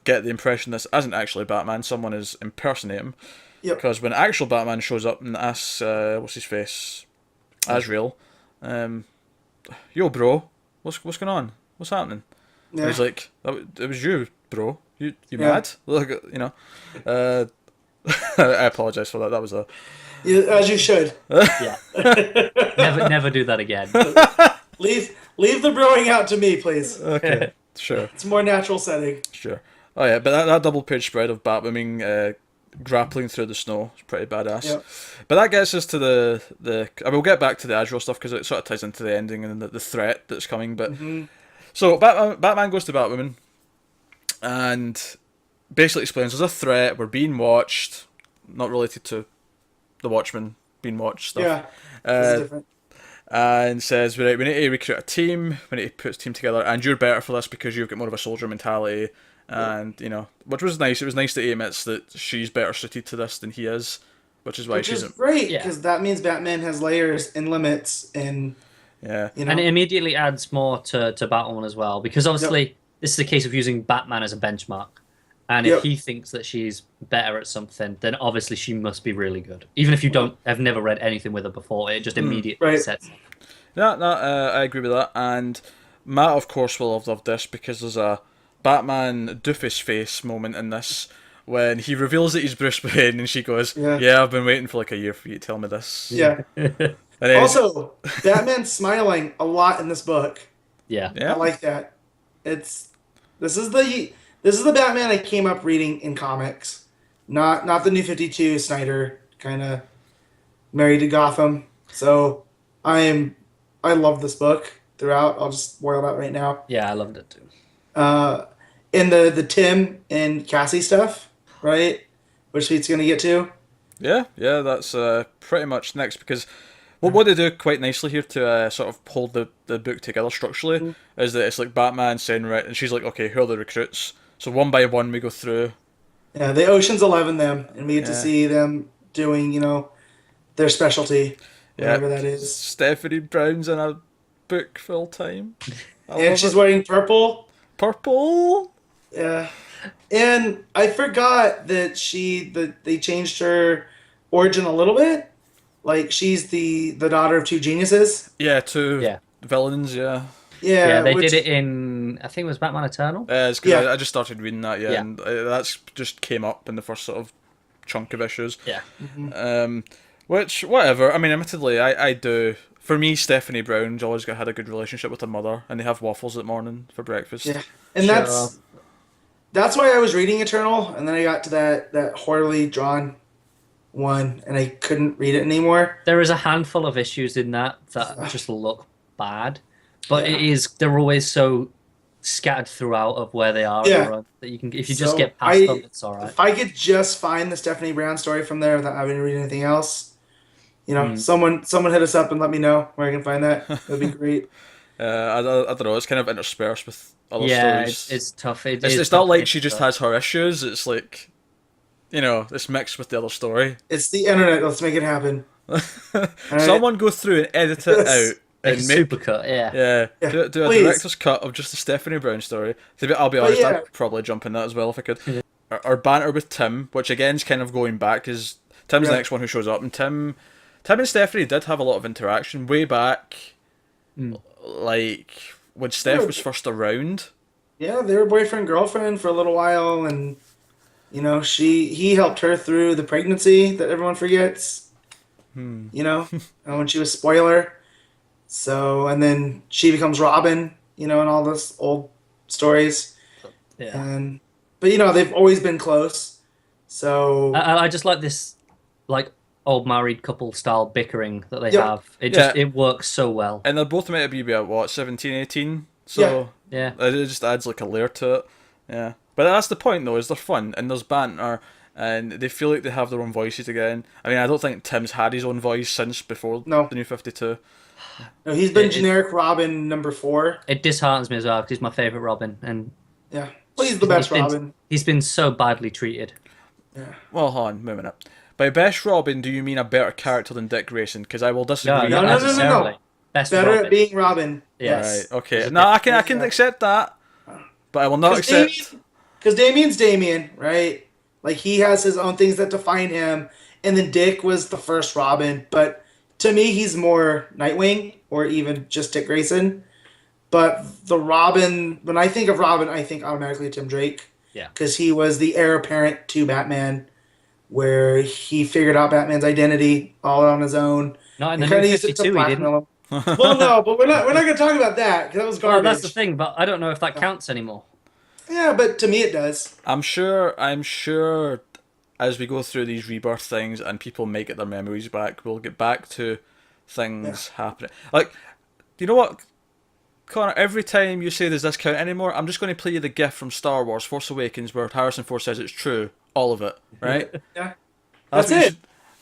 get the impression this isn't actually Batman. Someone is impersonating him. Yep. Because when actual Batman shows up and asks, what's his face, Azrael, yo, bro, what's going on? What's happening? And Yeah. he's like, it was you, bro. You Yeah. mad? Look, I apologize for that. That was a. Yeah, as you should. Yeah. Never do that again. Leave the brewing out to me, please. Okay, sure. It's a more natural setting. Sure. Oh yeah, but that double page spread of Batwoman grappling through the snow is pretty badass. Yep. But that gets us to the. I will get back to the Azrael stuff because it sort of ties into the ending and the threat that's coming. But so Batman goes to Batwoman, and basically explains there's a threat. We're being watched. Not related to the Watchmen, been watched stuff. Yeah, this is different. And says, right, we need to recruit a team, we need to put a team together, and you're better for this because you've got more of a soldier mentality. And, you know, which was nice. It was nice that he admits that she's better suited to this than he is, which is why Which she's... is great, because that means Batman has layers and limits, and, Yeah. you know. And it immediately adds more to Batwoman as well, because obviously this is a case of using Batman as a benchmark. And if he thinks that she's better at something, then obviously she must be really good. Even if you have never read anything with her before, it just immediately sets. Yeah, I agree with that. And Matt, of course, will have loved this because there's a Batman doofus face moment in this when he reveals that he's Bruce Wayne, and she goes, "Yeah, I've been waiting for like a year for you to tell me this." Yeah. Also, Batman smiling a lot in this book. Yeah. I like that. This is the Batman I came up reading in comics, not the New 52 Snyder kind of married to Gotham. So I love this book throughout. I'll just spoil that right now. Yeah, I loved it too. In the Tim and Cassie stuff, right? Which Pete's gonna get to. Yeah, that's pretty much next, because what they do quite nicely here to sort of hold the book together structurally is that it's like Batman saying, right, and she's like, okay, who are the recruits? So one by one we go through. Yeah, they Ocean's 11 them, and we get to see them doing, you know, their specialty, whatever that is. Stephanie Brown's in a book full time. And she's wearing purple. Purple? Yeah. And I forgot that they changed her origin a little bit. Like, she's the daughter of two geniuses. Yeah, two villains, Yeah, they did it in, I think it was Batman Eternal. It's because I just started reading that, and that's just came up in the first sort of chunk of issues. Yeah. Which, whatever. I mean, admittedly, I do. For me, Stephanie Brown's always had a good relationship with her mother, and they have waffles at morning for breakfast. Yeah, and that's why I was reading Eternal, and then I got to that horribly drawn one, and I couldn't read it anymore. There is a handful of issues in that just look bad, but they're always so scattered throughout of where they are that you can, if you just get past them, it's alright. If I could just find the Stephanie Brown story from there without having to read anything else, you know, someone hit us up and let me know where I can find that. That'd be great. I don't know. It's kind of interspersed with other stories. It's tough. It's not like she just has her issues. It's like, you know, it's mixed with the other story. It's the internet. Let's make it happen. Someone go through and edit it out. And make supercut, do a director's cut of just the Stephanie Brown story. I'll be honest, I'd probably jump in that as well if I could. Our banter with Tim, which again is kind of going back, because Tim's the next one who shows up, and Tim and Stephanie did have a lot of interaction way back, like when Steph was first around. Yeah, they were boyfriend girlfriend for a little while, and you know he helped her through the pregnancy that everyone forgets. You know, when she was spoiler. So, and then she becomes Robin, you know, in all those old stories. Yeah. But, you know, they've always been close. So... I just like this, like, old married couple style bickering that they have. It works so well. And they're both meant to be about, 17, 18? So, it just adds, like, a layer to it. Yeah. But that's the point, though, is they're fun, and there's banter, and they feel like they have their own voices again. I mean, I don't think Tim's had his own voice since before the New 52. No, he's been generic Robin number 4. It disheartens me as well, because he's my favourite Robin. And well, he's the best Robin. He's been so badly treated. Yeah. Well, hold on, moving up. By best Robin, do you mean a better character than Dick Grayson? Because I will disagree. No. Best better Robin. At being Robin. Yes. Right, okay. No, I can accept that, but I will not accept... Because Damien's Damien, right? Like, he has his own things that define him, and then Dick was the first Robin, but... To me, he's more Nightwing, or even just Dick Grayson. But the Robin, when I think of Robin, I think automatically of Tim Drake. Yeah. Because he was the heir apparent to Batman, where he figured out Batman's identity all on his own. Not in the New 52, he didn't. Well, no, but we're not going to talk about that, because that was garbage. Well, that's the thing, but I don't know if that counts anymore. Yeah, but to me it does. I'm sure as we go through these rebirth things and people may get their memories back, we'll get back to things happening. Like, you know what, Connor, every time you say does this count anymore, I'm just going to play you the gif from Star Wars Force Awakens where Harrison Ford says it's true, all of it, right? Yeah. That's it.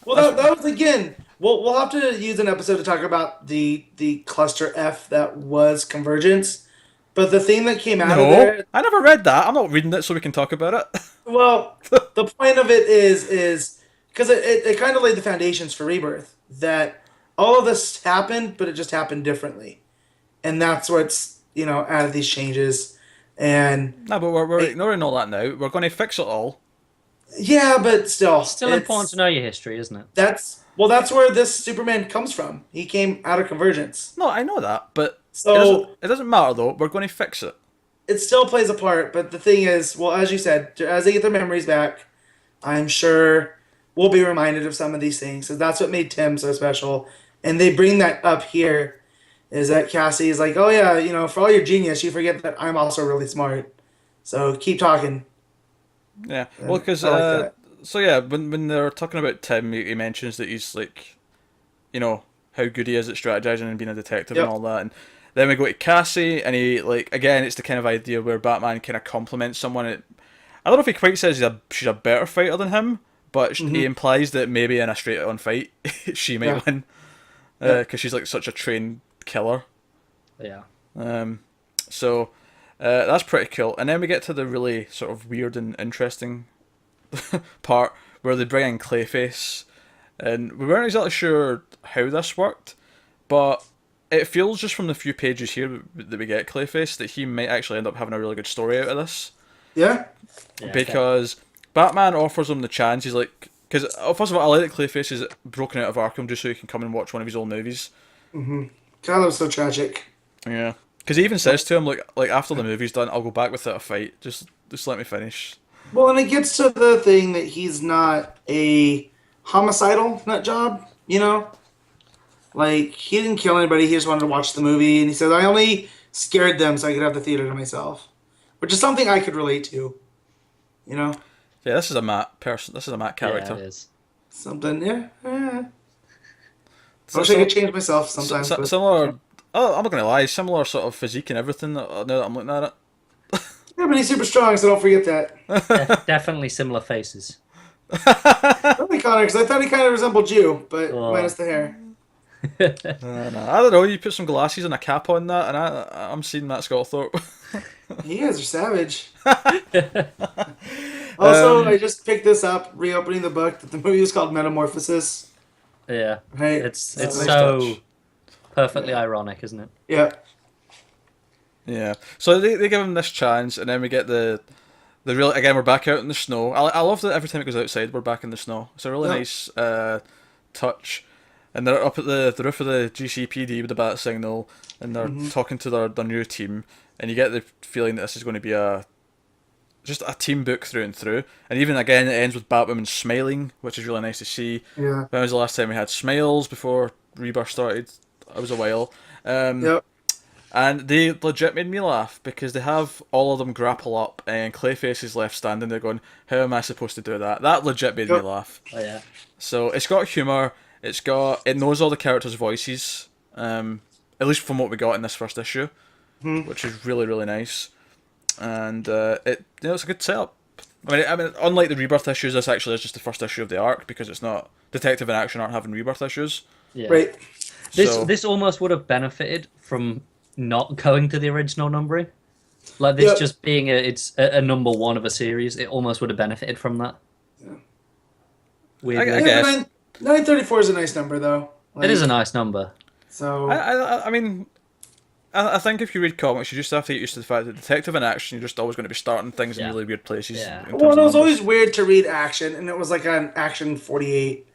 Well, that was, again, we'll have to use an episode to talk about the cluster F that was Convergence. But the thing that came out of No, there, I never read that. I'm not reading it so we can talk about it. well, the point of it is because it kind of laid the foundations for Rebirth. That all of this happened, but it just happened differently, and that's what's added these changes. And No, but we're ignoring all that now. We're going to fix it all. yeah, but still, Still important to know your history, isn't it? That's where this Superman comes from. He came out of Convergence. No, I know that, but So it doesn't matter though. We're going to fix it. it still plays a part, but the thing is, well, as you said, as they get their memories back, I'm sure we'll be reminded of some of these things. So that's what made Tim so special. And they bring that up here, is that Cassie is like, oh yeah, for all your genius, you forget that I'm also really smart. So keep talking. Yeah, well, because I like that. so yeah, when they're talking about Tim, he mentions that he's like, how good he is at strategizing and being a detective and Yep. all that. And then we go to Cassie, and he like again, it's the kind of idea where Batman kind of compliments someone. I don't know if he quite says she's a better fighter than him, but he implies that maybe in a straight-on fight she might win because she's like such a trained killer. Yeah. So that's pretty cool. And then we get to the really sort of weird and interesting part where they bring in Clayface, and we weren't exactly sure how this worked, but it feels just from the few pages here that we get Clayface that he might actually end up having a really good story out of this. Yeah? Yeah, Because Batman offers him the chance. He's like, because first of all, I like that Clayface is broken out of Arkham just so he can come and watch one of his old movies. God, that was so tragic. Yeah, because he even says to him like after the movie's done, I'll go back without a fight. Just let me finish. Well, and it gets to the thing that he's not a homicidal nut job, Like, he didn't kill anybody, he just wanted to watch the movie, and he said, I only scared them so I could have the theater to myself. Which is something I could relate to, Yeah, this is a Matt person. This is a Matt character. Yeah, it is. Something, yeah. I So- wish I could change myself sometimes. but- similar. Oh, I'm not gonna lie. Similar sort of physique and everything. Now that I'm looking at it. Yeah, but he's super strong, so don't forget that. Definitely similar faces. Really, Connor, because I thought he kind of resembled you, but Oh. minus the hair. No, I don't know. You put some glasses and a cap on that, and I'm seeing Matt Sculthorpe. You guys are savage. Also, I just picked this up, reopening the book, that the movie was called Metamorphosis. Yeah. Right? It's Nice so touch. perfectly ironic, isn't it? Yeah. Yeah. So they give him this chance, and then we get the real. Again, we're back out in the snow. I love that every time it goes outside, we're back in the snow. It's a really Yeah. nice touch. And they're up at the roof of the GCPD with the bat signal, and they're talking to their new team, and you get the feeling that this is going to be just a team book through and through. And even again, it ends with Batwoman smiling, which is really nice to see. Yeah. When was the last time we had smiles before Rebirth started? It was a while. Yep. And they legit made me laugh because they have all of them grapple up and Clayface is left standing there going, how am I supposed to do that? That legit made me Yep. laugh. Oh yeah. So it's got humour, it knows all the characters' voices, at least from what we got in this first issue, which is really, really nice. And it's a good setup. I mean, unlike the Rebirth issues, this actually is just the first issue of the arc because it's not Detective and Action aren't having Rebirth issues. Yeah. Right. So- This almost would have benefited from not going to the original numbering. Like this Yep. just being a number one of a series, it almost would have benefited from that. Weirdly. I guess. 934 is a nice number, though. It is a nice number. So, I mean, I think if you read comics, you just have to get used to the fact that Detective and Action, you're just always going to be starting things in Yeah. really weird places. Yeah. in terms well, of it was numbers. always weird to read Action, and it was like an Action 48.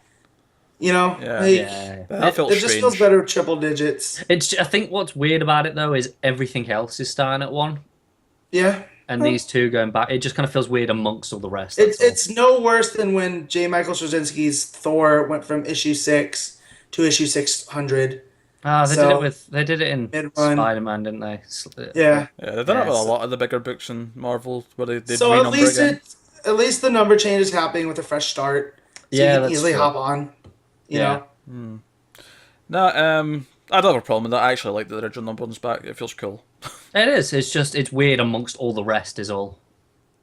Yeah. Like, Yeah. That felt it just strange. feels better with triple digits. I think what's weird about it though is everything else is starting at one, Yeah. and these two going back. It just kind of feels weird amongst all the rest. It's that's all. it's no worse than when J. Michael Straczynski's Thor went from issue 6 to issue 600. They did it in Mid-run. Spider-Man, didn't they? Yeah. Yeah, they've done it with a Yes. lot of the bigger books in Marvel where they So renumber again. at least the number change is happening with a fresh start. So Yeah, you can that's easily true. hop on. You Yeah. know? No, I don't have a problem with that. I actually like the original numberings back. It feels cool. It is. It's weird amongst all the rest. Is all.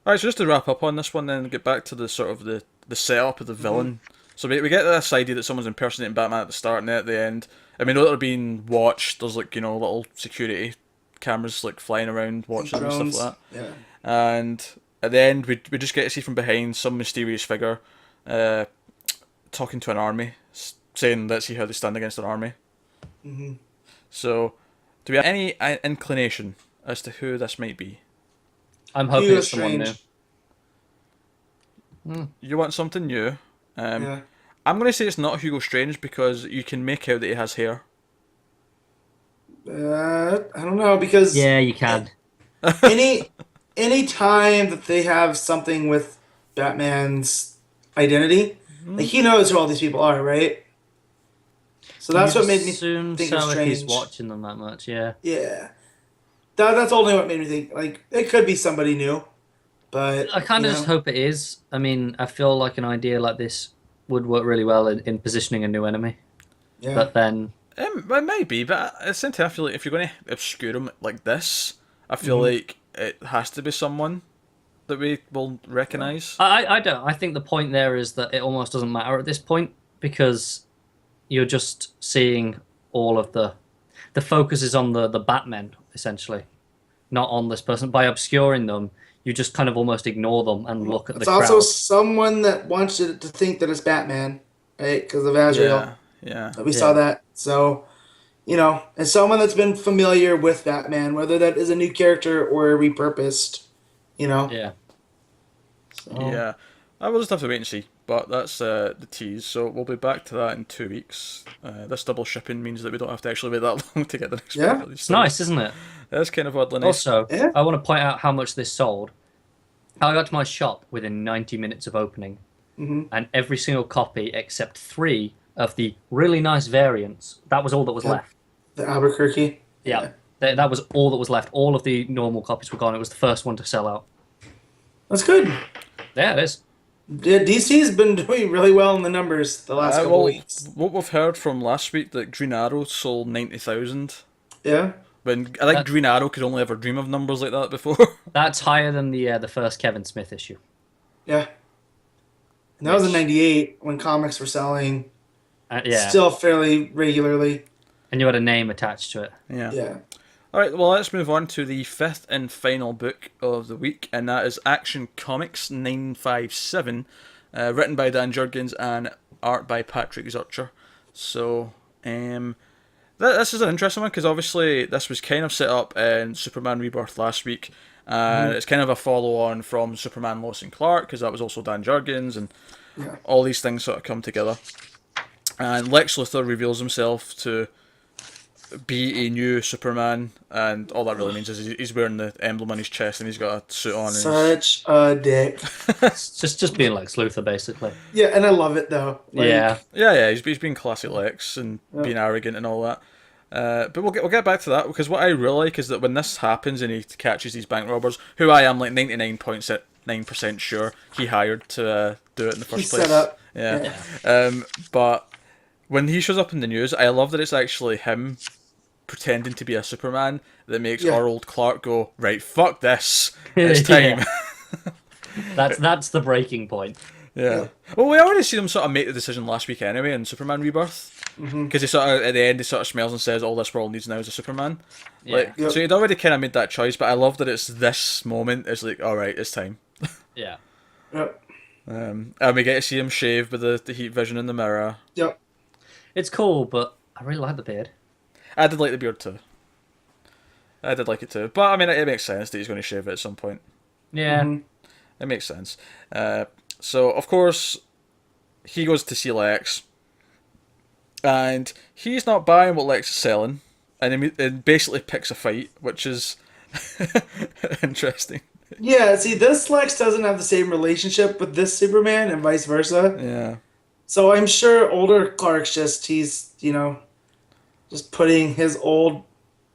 Alright, so just to wrap up on this one then, get back to the sort of the setup of the villain So we get this idea that someone's impersonating Batman at the start and then at the end. And we know that they're being watched. There's like, little security cameras like flying around watching them and stuff like that. Yeah. And at the end, we just get to see from behind some mysterious figure talking to an army, saying, let's see how they stand against an army. Mm-hmm. So, do we have any inclination as to who this might be? I'm hoping Hugo it's someone new. Strange. You want something new? Yeah. I'm going to say it's not Hugo Strange because you can make out that he has hair. I don't know, because Yeah, you can. any time that they have something with Batman's identity, like he knows who all these people are, right? So that's what made me assume think so it's if strange. he's watching them that much. Yeah. Yeah, that's only what made me think. Like it could be somebody new, but I kind of just hope it is. I mean, I feel like an idea like this would work really well in positioning a new enemy. Yeah. But then, It might be, but at the same time, I feel like if you're going to obscure him like this, I feel like it has to be someone that we will recognise. I don't. I think the point there is that it almost doesn't matter at this point because you're just seeing all of the focus is on the Batmen essentially, not on this person. By obscuring them, you just kind of almost ignore them and look at the it's crowd. also someone that wants you to think that it's Batman, right? Because of Azrael. Yeah. We saw that. So, and someone that's been familiar with Batman, whether that is a new character or repurposed, Yeah. So, Yeah. I will just have to wait and see. But that's the tease. So we'll be back to that in 2 weeks. This double shipping means that we don't have to actually wait that long to get the next Yeah. book. It's nice, isn't it? That's kind of oddly nice. Also, Yeah. I want to point out how much this sold. I got to my shop within 90 minutes of opening, and every single copy except 3 of the really nice variants, that was all that was left. The Albuquerque. Yeah. That was all that was left. All of the normal copies were gone. It was the first one to sell out. That's good. Yeah, it is. Yeah, DC's been doing really well in the numbers the last couple weeks. What we've heard from last week, that Green Arrow sold 90,000. Yeah. When I think Green Arrow could only ever dream of numbers like that before. That's higher than the first Kevin Smith issue. Yeah. And that was in '98 when comics were selling Yeah. still fairly regularly. And you had a name attached to it. Yeah. Yeah. Alright, well, let's move on to the 5th and final book of the week, and that is Action Comics 957, written by Dan Jurgens and art by Patrick Zurcher. So, this is an interesting one, because obviously this was kind of set up in Superman Rebirth last week, and it's kind of a follow-on from Superman Lois and Clark, because that was also Dan Jurgens, and all these things sort of come together. And Lex Luthor reveals himself to be a new Superman, and all that really means is he's wearing the emblem on his chest and he's got a suit on. Such a dick. It's just being Lex Luthor, basically. Yeah, and I love it though. Yeah. Yeah, he's being classic Lex and being arrogant and all that. But we'll get back to that, because what I really like is that when this happens and he catches these bank robbers, who I am like 99.9% sure he hired to do it in the first place. Set up. Yeah. But when he shows up in the news, I love that it's actually him pretending to be a Superman that makes our old Clark go, right, fuck this, it's time. That's the breaking point. Yeah. Well, we already seen him sort of make the decision last week anyway in Superman Rebirth, because he sort of at the end he sort of smells and says all this world needs now is a Superman. Yeah. So he'd already kind of made that choice, but I love that it's this moment. It's like, all right, it's time. Yeah. Yep. And we get to see him shave with the heat vision in the mirror. Yep. It's cool, but I really like the beard. I did like the beard too. I did like it too, but I mean it makes sense that he's going to shave it at some point. Yeah. It makes sense. So of course he goes to see Lex, and he's not buying what Lex is selling, and he basically picks a fight, which is interesting. Yeah, see, this Lex doesn't have the same relationship with this Superman and vice versa. Yeah. So I'm sure older Clark's he's just putting his old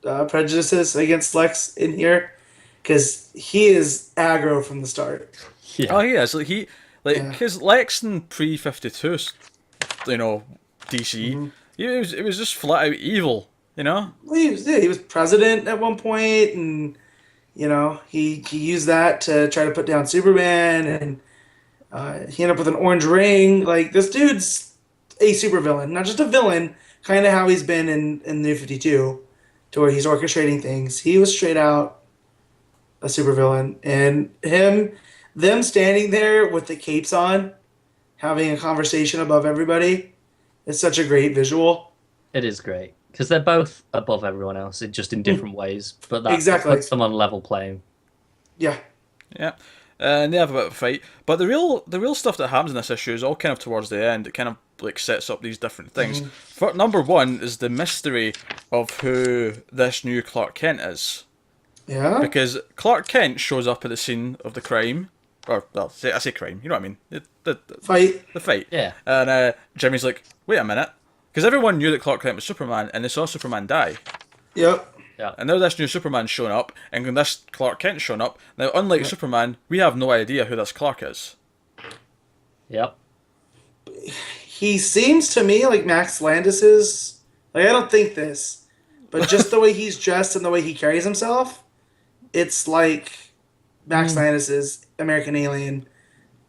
prejudices against Lex in here, because he is aggro from the start. Yeah. Oh yeah, so because Lex in pre-52, DC, it was just flat out evil, Well, he was president at one point, and he used that to try to put down Superman, and He ended up with an orange ring. Like, this dude's a supervillain, not just a villain, kind of how he's been in New 52, to where he's orchestrating things. He was straight out a supervillain. And them standing there with the capes on, having a conversation above everybody, is such a great visual. It is great because they're both above everyone else, just in different ways. But that Exactly. puts them on level playing. Yeah. Yeah. And they have a bit of a fight, but the real stuff that happens in this issue is all kind of towards the end. It kind of like sets up these different things. For number one is the mystery of who this new Clark Kent is, Yeah. because Clark Kent shows up at the scene of the crime, or well, I say crime, you know what I mean? Fight. The fight. Yeah. And Jimmy's like, wait a minute, because everyone knew that Clark Kent was Superman, and they saw Superman die. Yep. Yeah. And now this new Superman's showing up, and when this Clark Kent's showing up, now unlike Superman, we have no idea who this Clark is. Yep. He seems to me like Max Landis's. Like, I don't think this, but just the way he's dressed and the way he carries himself, it's like Max Landis's American Alien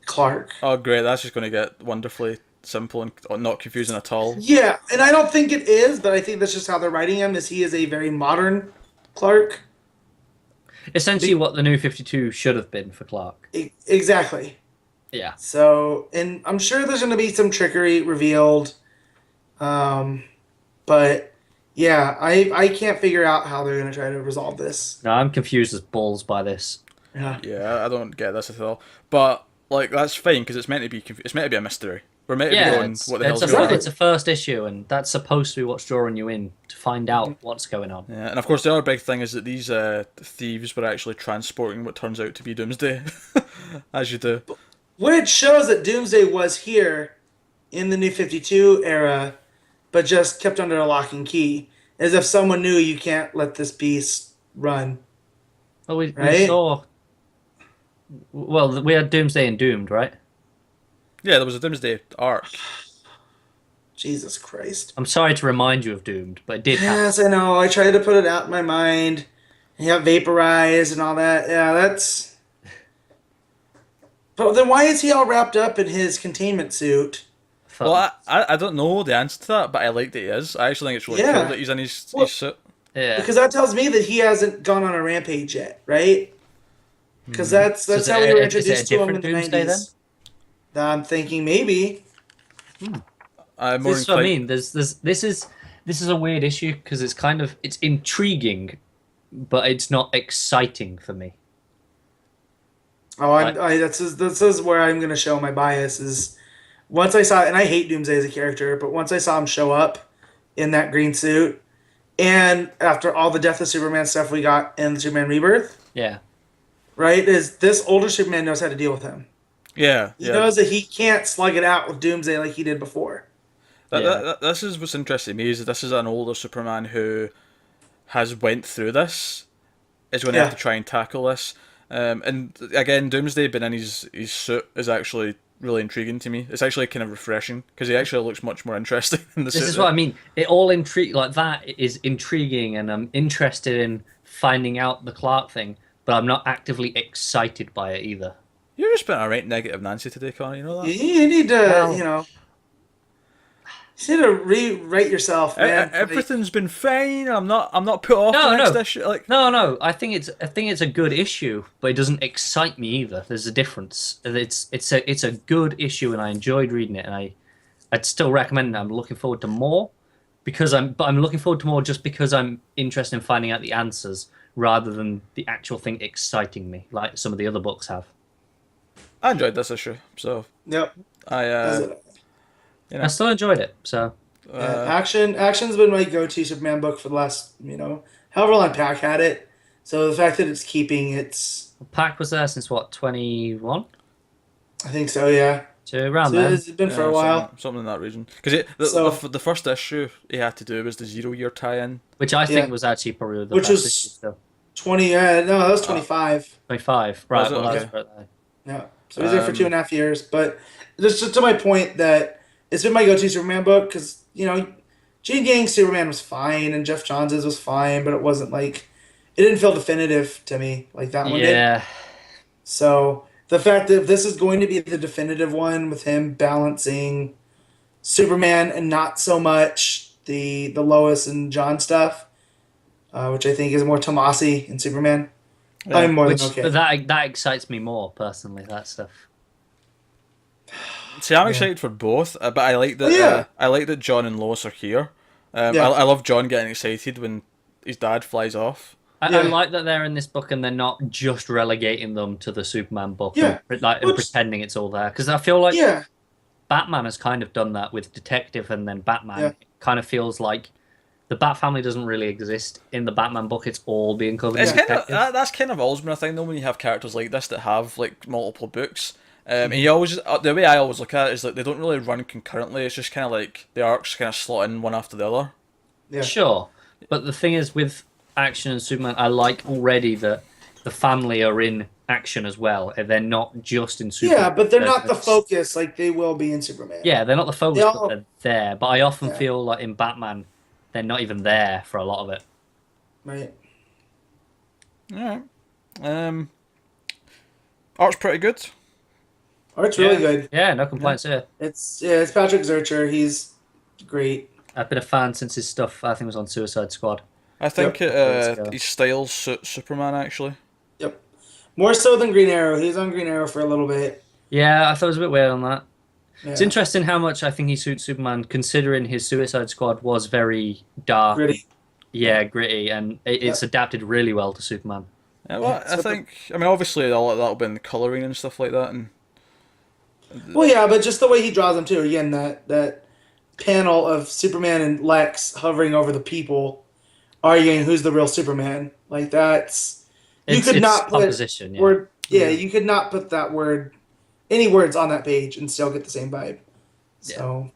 Clark. Oh great, that's just going to get wonderfully simple and not confusing at all. Yeah, and I don't think it is, but I think that's just how they're writing him. Is he is a very modern Clark? Essentially, what the New 52 should have been for Clark. Exactly. Yeah. So, and I'm sure there's going to be some trickery revealed. But yeah, I can't figure out how they're going to try to resolve this. No, I'm confused as balls by this. Yeah. Yeah, I don't get this at all. But like that's fine because it's meant to be it's meant to be a mystery. We're meant to be going what the hell's going on. It's a first issue, and that's supposed to be what's drawing you in to find out what's going on. Yeah, and of course the other big thing is that these thieves were actually transporting what turns out to be Doomsday, as you do. Which shows that Doomsday was here in the New 52 era, but just kept under a lock and key. As if someone knew you can't let this beast run. Well, we Right? saw. Well, we had Doomsday and Doomed, right? Yeah, there was a Doomsday arc. Jesus Christ. I'm sorry to remind you of Doomed, but it did happen. Yes, I know. I tried to put it out in my mind. He got vaporized and all that. Yeah, that's... But then why is he all wrapped up in his containment suit? Well, I don't know the answer to that, but I like that he is. I actually think it's really Yeah. cool that he's in his suit. Yeah. Because that tells me that he hasn't gone on a rampage yet, right? Because that's So is how it we were a- is it a introduced to him in different the Doomsday 90s. I'm thinking maybe. I'm more This is what I inclined. mean. This is a weird issue because it's intriguing, but it's not exciting for me. Oh, this is where I'm going to show my bias is once I saw, and I hate Doomsday as a character, but once I saw him show up in that green suit, and after all the Death of Superman stuff we got in Superman Rebirth, Yeah. right, is this older Superman knows how to deal with him. Yeah, He yeah. knows that he can't slug it out with Doomsday like he did before. This is what's interesting to me is that this is an older Superman who has went through this, is going to have Yeah. to try and tackle this. And again, Doomsday being in his suit is actually really intriguing to me. It's actually kind of refreshing because he actually looks much more interesting in the suit. This is what I mean. It all like that is intriguing, and I'm interested in finding out the Clark thing, but I'm not actively excited by it either. You're just been a right negative Nancy today, Connor. You know that. You need to, Well- you need to rewrite yourself, man. Everything's been fine. I'm not put off No, the next no. issue. Like, No. I think it's a good issue, but it doesn't excite me either. There's a difference. It's a good issue, and I enjoyed reading it, and I'd still recommend it. I'm looking forward to more but I'm looking forward to more just because I'm interested in finding out the answers rather than the actual thing exciting me, like some of the other books have. I enjoyed this issue, so Yep. I still enjoyed it. So Action's been my go-to Superman book for the last, however long Pack had it. So the fact that it's keeping its, Pack was there since what, 21? I think so, yeah. So around So then. it's been for a while. something in that region. Because the first issue he had to do was the 0 year tie-in. Which I think Yeah. was actually probably the Which best was- issue still. 20, no, that was 25. 25. Right, Was it? well, Okay. that's right there. Yeah. So he's there for 2.5 years. But just to my point that it's been my go-to Superman book because, Gene Gang's Superman was fine and Jeff Johns' was fine, but it wasn't like, it didn't feel definitive to me like that one did. Yeah. So the fact that if this is going to be the definitive one with him balancing Superman and not so much the Lois and John stuff, which I think is more Tomasi and Superman. Yeah. I'm more Which, than okay. but that excites me more personally. That stuff. See, I'm excited for both, but I like that. I like that John and Lois are here. I love John getting excited when his dad flies off. I like that they're in this book and they're not just relegating them to the Superman book Yeah. and pretending it's all there. Because I feel like Yeah. Batman has kind of done that with Detective and then Batman. Yeah. It kind of feels like the Bat family doesn't really exist in the Batman book. It's all being covered in Detective. That's kind of always been a thing though when you have characters like this that have like multiple books. And you always, the way I always look at it is like they don't really run concurrently. It's just kind of like the arcs kind of slot in one after the other. Yeah. Sure, but the thing is with Action and Superman, I like already that the family are in Action as well, and they're not just in Superman. Yeah, but they're not the focus like they will be in Superman. Yeah, they're not the focus, but they're there. But I often feel like in Batman, they're not even there for a lot of it. Right. Alright. Art's pretty good. Art's really good. Yeah, no complaints here. It's Patrick Zurcher. He's great. I've been a fan since his stuff, I think, was on Suicide Squad. I think his style suits Superman actually. Yep. More so than Green Arrow. He was on Green Arrow for a little bit. Yeah, I thought it was a bit weird on that. Yeah. It's interesting how much I think he suits Superman, considering his Suicide Squad was very dark. Gritty. Yeah, gritty, and it's adapted really well to Superman. Yeah, well, I think, I mean, obviously that'll be in the colouring and stuff like that. And Well, yeah, but just the way he draws them too. Again, that panel of Superman and Lex hovering over the people, arguing who's the real Superman. Like that's you could not put composition, word. Yeah, you could not put that word, any words on that page and still get the same vibe. So,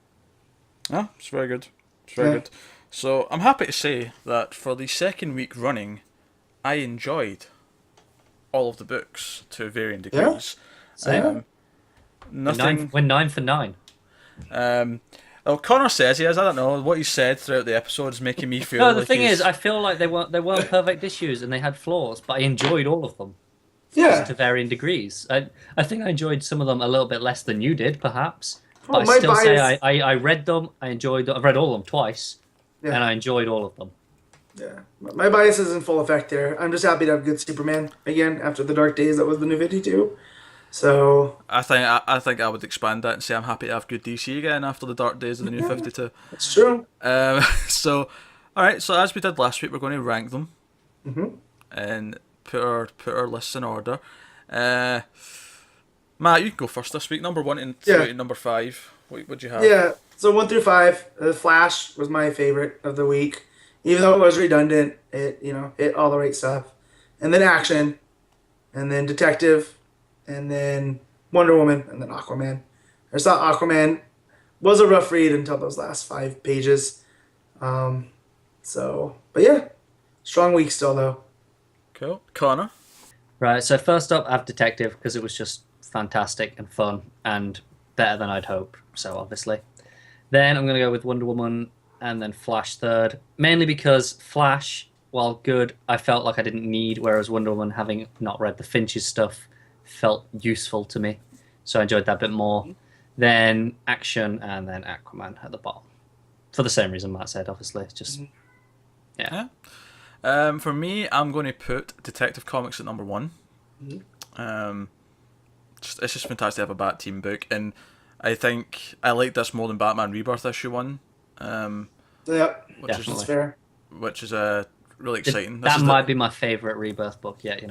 yeah, it's very good. It's very good. So I'm happy to say that for the second week running, I enjoyed all of the books to varying degrees. Same. Nothing. We're 9 for 9. Well, Connor says he has. I don't know what he said throughout the episode is making me feel. No, the like thing is, I feel like they weren't perfect issues and they had flaws, but I enjoyed all of them. yeah. To varying degrees. I think I enjoyed some of them a little bit less than you did, perhaps. Well, But my I still say bias- I read them. I enjoyed them. I've read all of them twice, and I enjoyed all of them. Yeah. My bias is in full effect there. I'm just happy to have good Superman again after the Dark Days that was the New 52. So I think I would expand that and say I'm happy to have good DC again after the dark days of the New 52. it's true. So, all right. So as we did last week, we're going to rank them and put our lists in order. Matt, you can go first this week. Number 1 and through to number 5. What would you have? Yeah. So 1 through 5, The Flash was my favorite of the week. Even though it was redundant, it hit all the right stuff. And then Action, and then Detective, and then Wonder Woman, and then Aquaman. I just thought Aquaman was a rough read until those last 5 pages. But yeah, strong week still though. Cool. Connor? Right. So first up, I have Detective because it was just fantastic and fun and better than I'd hoped. So obviously, then I'm going to go with Wonder Woman and then Flash third, mainly because Flash, while good, I felt like I didn't need, whereas Wonder Woman, having not read the Finch's stuff, felt useful to me, so I enjoyed that bit more. Then Action, and then Aquaman at the bottom, for the same reason Matt said. Obviously, just yeah. For me, I'm going to put Detective Comics at number 1. It's just fantastic to have a Bat Team book, and I think I like this more than Batman Rebirth issue 1. Yep, Which that's fair. Which is really exciting. That might be my favourite Rebirth book yet.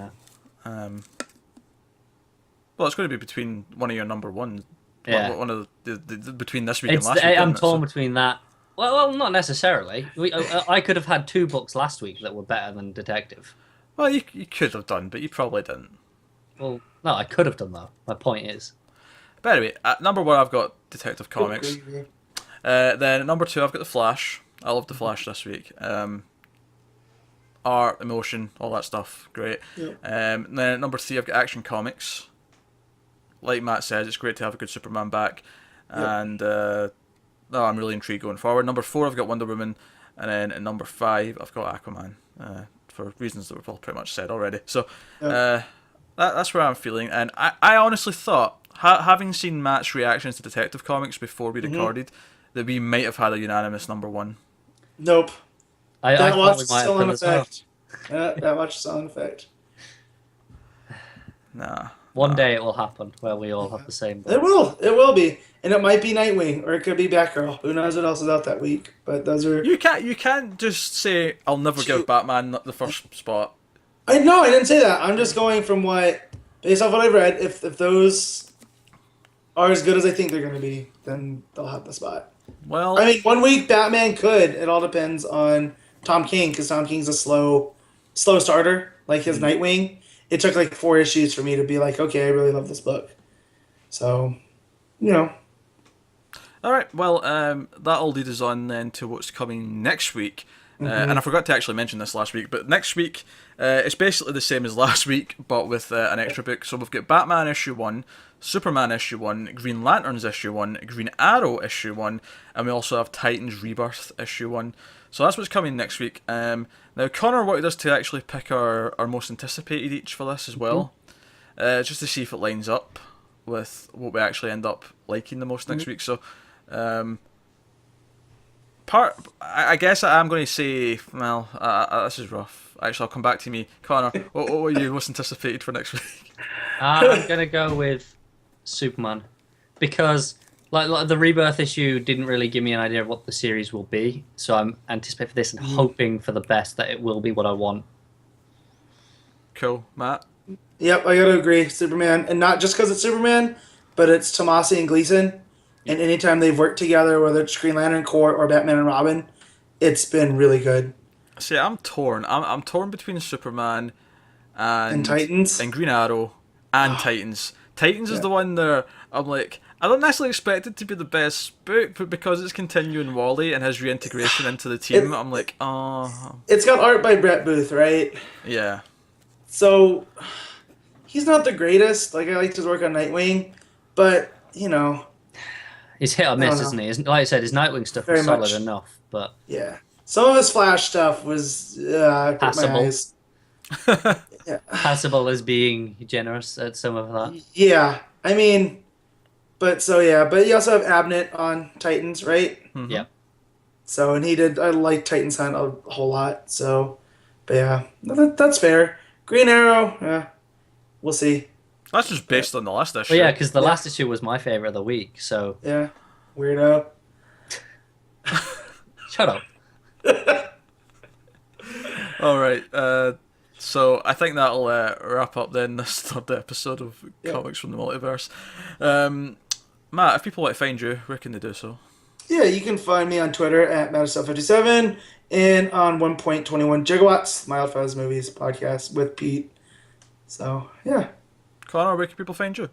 Well, it's going to be between one of your number 1. Yeah. One of the between this week and last week. I'm torn between that. Well, not necessarily. I could have had 2 books last week that were better than Detective. Well, you could have done, but you probably didn't. Well, no, I could have done though. My point is. But anyway, at number 1 I've got Detective Comics. Then at number 2 I've got The Flash. I love The Flash this week. Art, emotion, all that stuff, great. Yep. Then at number 3 I've got Action Comics. Like Matt says, it's great to have a good Superman back. Yep. And I'm really intrigued going forward. Number 4 I've got Wonder Woman. And then at number 5 I've got Aquaman. For reasons that we've all pretty much said already. So, That's where I'm feeling, and I honestly thought, having seen Matt's reactions to Detective Comics before we recorded, that we might have had a unanimous number one. Nope. I That thought watch we is might still have in been as well. effect. That watch is still in effect. Nah. One day it will happen where we all have the same. It will. It will be. And it might be Nightwing, or it could be Batgirl. Who knows what else is out that week? But those are... You can't just say, I'll never give Batman the first spot. I didn't say that. I'm just going from what... Based off what I've read, if those are as good as I think they're going to be, then they'll have the spot. Well... I mean, 1 week Batman could. It all depends on Tom King, because Tom King's a slow starter, like his Nightwing. It took like 4 issues for me to be like, okay, I really love this book. So, you know. All right, well, that'll lead us on then to what's coming next week. And I forgot to actually mention this last week, but next week it's basically the same as last week, but with an extra book. So we've got Batman issue 1, Superman issue 1, Green Lanterns issue 1, Green Arrow issue 1, and we also have Titans Rebirth issue 1. So that's what's coming next week. Now, Connor wanted us to actually pick our most anticipated each for this as well, just to see if it lines up with what we actually end up liking the most next week. So, I guess I'm going to say, well, this is rough. Actually, I'll come back to me. Connor, what were you most anticipated for next week? I'm going to go with Superman. Because like the Rebirth issue didn't really give me an idea of what the series will be. So I'm anticipating for this and hoping for the best that it will be what I want. Cool. Matt? Yep, I gotta agree. Superman. And not just because it's Superman, but it's Tomasi and Gleason. And anytime they've worked together, whether it's Green Lantern Corps or Batman and Robin, it's been really good. See, I'm torn. I'm torn between Superman and Titans and Green Arrow and Titans. Titans is the one there. I'm like, I don't necessarily expect it to be the best book, but because it's continuing Wally and his reintegration into the team, I'm like, oh. It's got art by Brett Booth, right? Yeah. So he's not the greatest. Like, I liked his work on Nightwing, but you know, He's hit or miss, isn't he? Like I said, his Nightwing stuff was solid enough, but yeah, some of his Flash stuff was passable. Yeah. Passable as being generous at some of that. Yeah, I mean, but you also have Abnett on Titans, right? Mm-hmm. Yeah. So, and I like Titans Hunt a whole lot. So, but yeah, that's fair. Green Arrow, yeah, we'll see. That's just based on the last issue. Well, yeah, because the last issue was my favorite of the week. So yeah, weirdo. Shut up. All right. So I think that'll wrap up then this third episode of Comics from the Multiverse. Matt, if people want to find you, where can they do so? Yeah, you can find me on Twitter at Matterstuff57 and on 1.21 Gigawatts, my Alphaz Movies podcast with Pete. So, yeah. Connor, where can people find you? You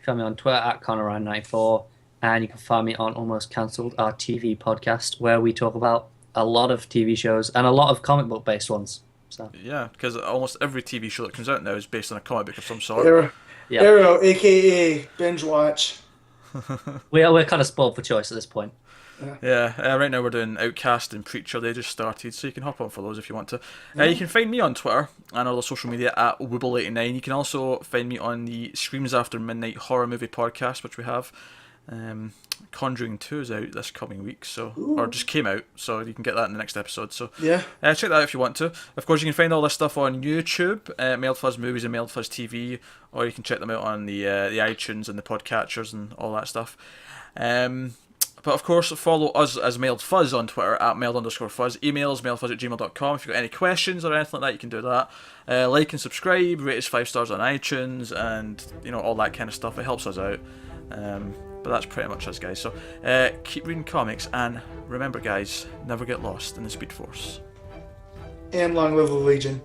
can find me on Twitter at ConnorRyan94, and you can find me on Almost Cancelled, our TV podcast, where we talk about a lot of TV shows and a lot of comic book based ones. So yeah, because almost every TV show that comes out now is based on a comic book of some sort. Arrow, aka binge watch. We're kind of spoiled for choice at this point. Yeah, right now we're doing Outcast and Preacher. They just started, so you can hop on for those if you want to. You can find me on Twitter and all the social media at Wibble89. You can also find me on the Screams After Midnight horror movie podcast, which we have. Conjuring 2 is out this coming week, or just came out, so you can get that in the next episode. So yeah, check that out if you want to. Of course, you can find all this stuff on YouTube, Mailed Fuzz Movies and Mailed Fuzz TV, or you can check them out on the iTunes and the podcatchers and all that stuff. But of course, follow us as Mailed Fuzz on Twitter at mailed_fuzz. Emails mailedfuzz@gmail.com. If you've got any questions or anything like that, you can do that. Like and subscribe, rate us 5 stars on iTunes, and all that kind of stuff. It helps us out. But that's pretty much us, guys. So keep reading comics, and remember, guys, never get lost in the Speed Force. And long live the Legion.